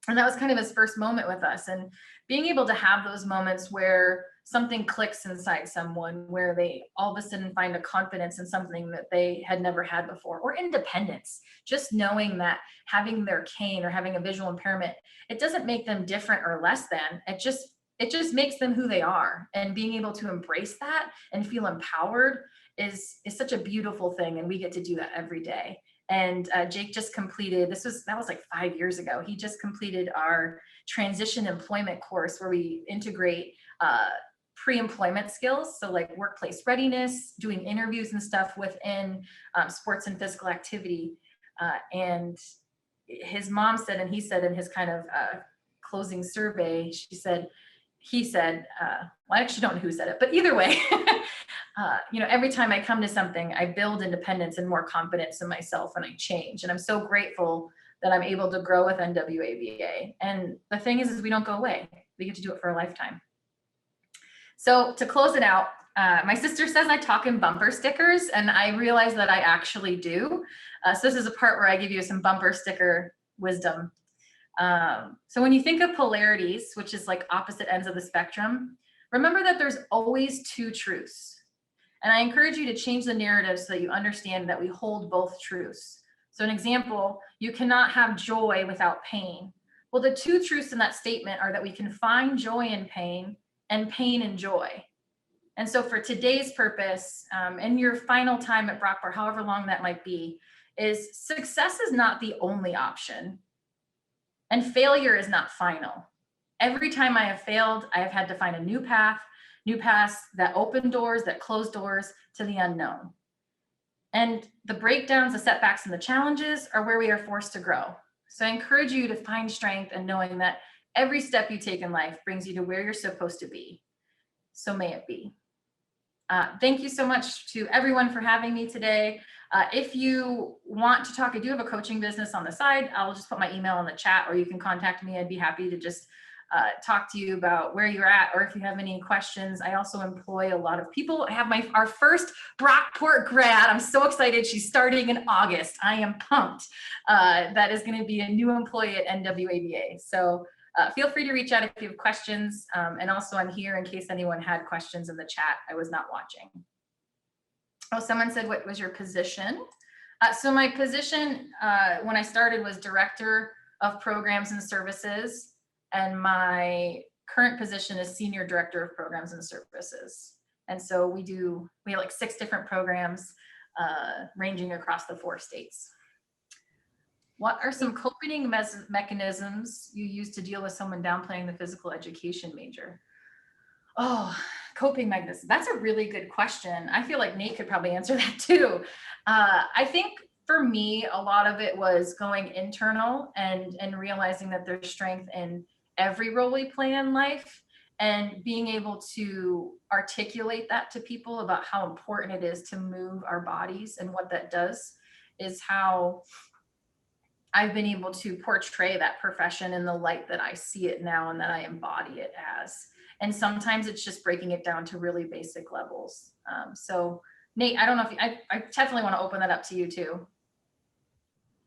And that was kind of his first moment with us. And being able to have those moments where something clicks inside someone, where they all of a sudden find a confidence in something that they had never had before, or independence, just knowing that having their cane or having a visual impairment, it doesn't make them different or less than, it just makes them who they are. And being able to embrace that and feel empowered is such a beautiful thing. And we get to do that every day. And Jake just completed, that was like 5 years ago. He just completed our transition employment course where we integrate pre-employment skills. So like workplace readiness, doing interviews and stuff within sports and physical activity. And his mom said, and he said in his kind of closing survey, he said, well, I actually don't know who said it, but either way, every time I come to something, I build independence and more confidence in myself, and I change. And I'm so grateful that I'm able to grow with NWABA. And the thing is we don't go away. We get to do it for a lifetime. So to close it out, my sister says I talk in bumper stickers, and I realize that I actually do. So this is a part where I give you some bumper sticker wisdom. So when you think of polarities, which is like opposite ends of the spectrum, remember that there's always two truths. And I encourage you to change the narrative so that you understand that we hold both truths. So an example, you cannot have joy without pain. Well, the two truths in that statement are that we can find joy in pain and pain in joy. And so for today's purpose, and your final time at Brockport, however long that might be, is success is not the only option. And failure is not final. Every time I have failed, I have had to find a new paths that open doors, that close doors to the unknown. And the breakdowns, the setbacks, and the challenges are where we are forced to grow. So I encourage you to find strength in knowing that every step you take in life brings you to where you're supposed to be. So may it be. Thank you so much to everyone for having me today. If you want to talk, I do have a coaching business on the side. I'll just put my email in the chat, or you can contact me. I'd be happy to just talk to you about where you're at, or if you have any questions. I also employ a lot of people. I have our first Brockport grad. I'm so excited. She's starting in August. I am pumped. That is going to be a new employee at NWABA. So feel free to reach out if you have questions. And also I'm here in case anyone had questions in the chat. I was not watching. Oh, someone said, what was your position? So my position when I started was Director of Programs and Services. And my current position is Senior Director of Programs and Services. And so we have like 6 different programs ranging across the 4 states. What are some coping mechanisms you use to deal with someone downplaying the physical education major? Oh, coping mechanisms. That's a really good question. I feel like Nate could probably answer that too. I think for me, a lot of it was going internal and realizing that there's strength in every role we play in life, and being able to articulate that to people about how important it is to move our bodies and what that does is how I've been able to portray that profession in the light that I see it now and that I embody it as. And sometimes it's just breaking it down to really basic levels. So Nate, I don't know if I definitely want to open that up to you too.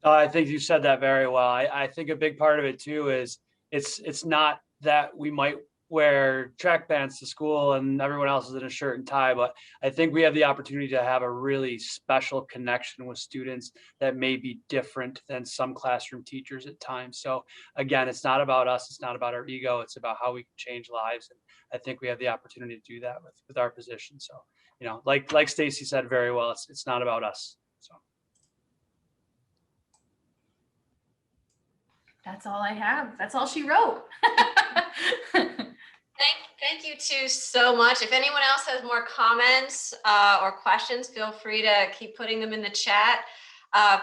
I think you said that very well. I think a big part of it too is it's not that we might wear track pants to school and everyone else is in a shirt and tie, but I think we have the opportunity to have a really special connection with students that may be different than some classroom teachers at times. So again, it's not about us, it's not about our ego, it's about how we can change lives. And I think we have the opportunity to do that with our position. So, like Stacy said very well, it's not about us. So that's all I have. That's all she wrote. Thank you two so much. If anyone else has more comments or questions, feel free to keep putting them in the chat.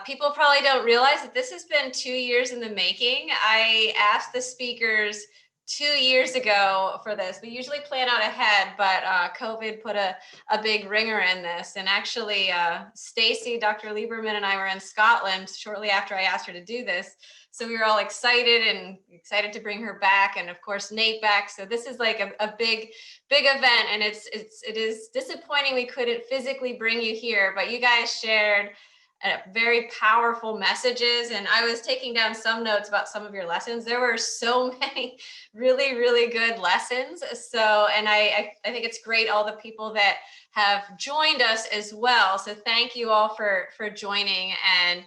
People probably don't realize that this has been 2 years in the making. I asked the speakers 2 years ago for this. We usually plan out ahead, but COVID put a big ringer in this. And actually, Stacy, Dr. Lieberman, and I were in Scotland shortly after I asked her to do this. So we were all excited to bring her back, and of course Nate back. So this is like a big event, and it is disappointing we couldn't physically bring you here, but you guys shared very powerful messages. And I was taking down some notes about some of your lessons. There were so many really, really good lessons. So, and I think it's great, all the people that have joined us as well. So thank you all for joining, and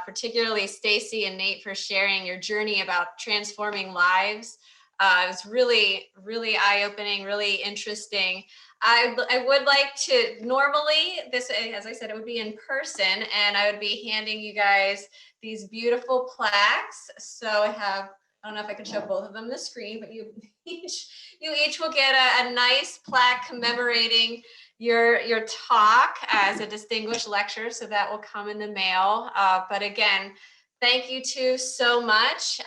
particularly Stacy and Nate for sharing your journey about transforming lives. It was really, really eye-opening, really interesting. I would like to, normally this, as I said, it would be in person, and I would be handing you guys these beautiful plaques. So I have, I don't know if I can show both of them on the screen, but you each will get a nice plaque commemorating your talk as a distinguished lecturer. So that will come in the mail. But again, thank you two so much.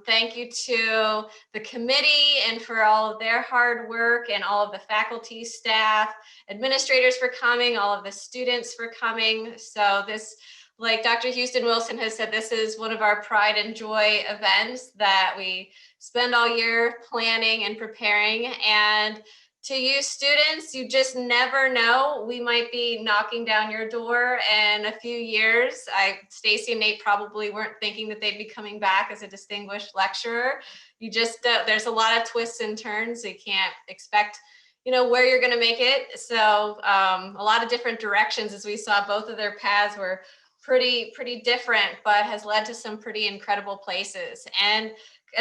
Thank you to the committee and for all of their hard work, and all of the faculty, staff, administrators for coming, all of the students for coming. So this, like Dr. Houston Wilson has said, this is one of our pride and joy events that we spend all year planning and preparing. And to you students, you just never know. We might be knocking down your door in a few years. Stacy and Nate probably weren't thinking that they'd be coming back as a distinguished lecturer. You just, there's a lot of twists and turns. So you can't expect, where you're gonna make it. So a lot of different directions, as we saw, both of their paths were pretty different, but has led to some pretty incredible places. And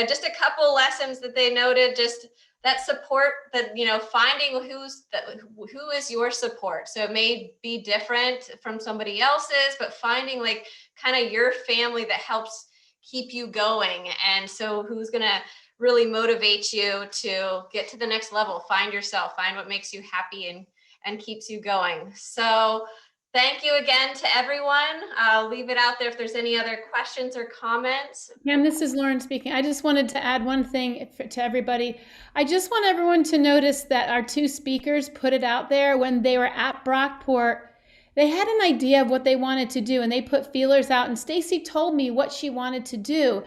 just a couple lessons that they noted, just that support, that finding who is your support. So it may be different from somebody else's, but finding like kind of your family that helps keep you going. And so who's gonna really motivate you to get to the next level, find yourself, find what makes you happy and keeps you going. So thank you again to everyone. I'll leave it out there if there's any other questions or comments. Pam, this is Lauren speaking. I just wanted to add one thing to everybody. I just want everyone to notice that our two speakers put it out there when they were at Brockport. They had an idea of what they wanted to do, and they put feelers out, and Stacy told me what she wanted to do.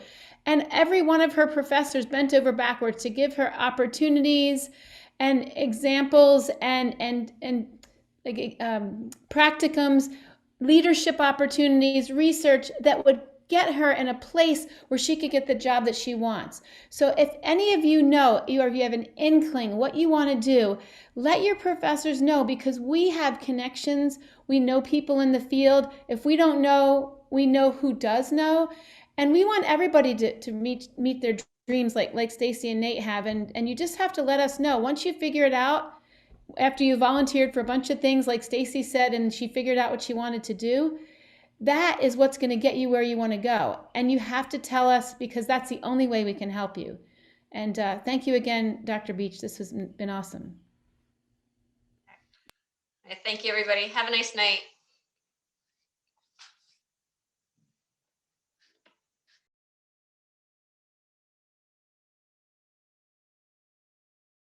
And every one of her professors bent over backwards to give her opportunities and examples and practicums, leadership opportunities, research that would get her in a place where she could get the job that she wants. So if any of you know, or if you have an inkling what you want to do, let your professors know, because we have connections. We know people in the field. If we don't know, we know who does know. And we want everybody to meet their dreams like Stacy and Nate have. And you just have to let us know. Once you figure it out, after you volunteered for a bunch of things, like Stacy said, and she figured out what she wanted to do, that is what's going to get you where you want to go. And you have to tell us, because that's the only way we can help you. And thank you again, Dr. Beach. This has been awesome. Thank you, everybody. Have a nice night.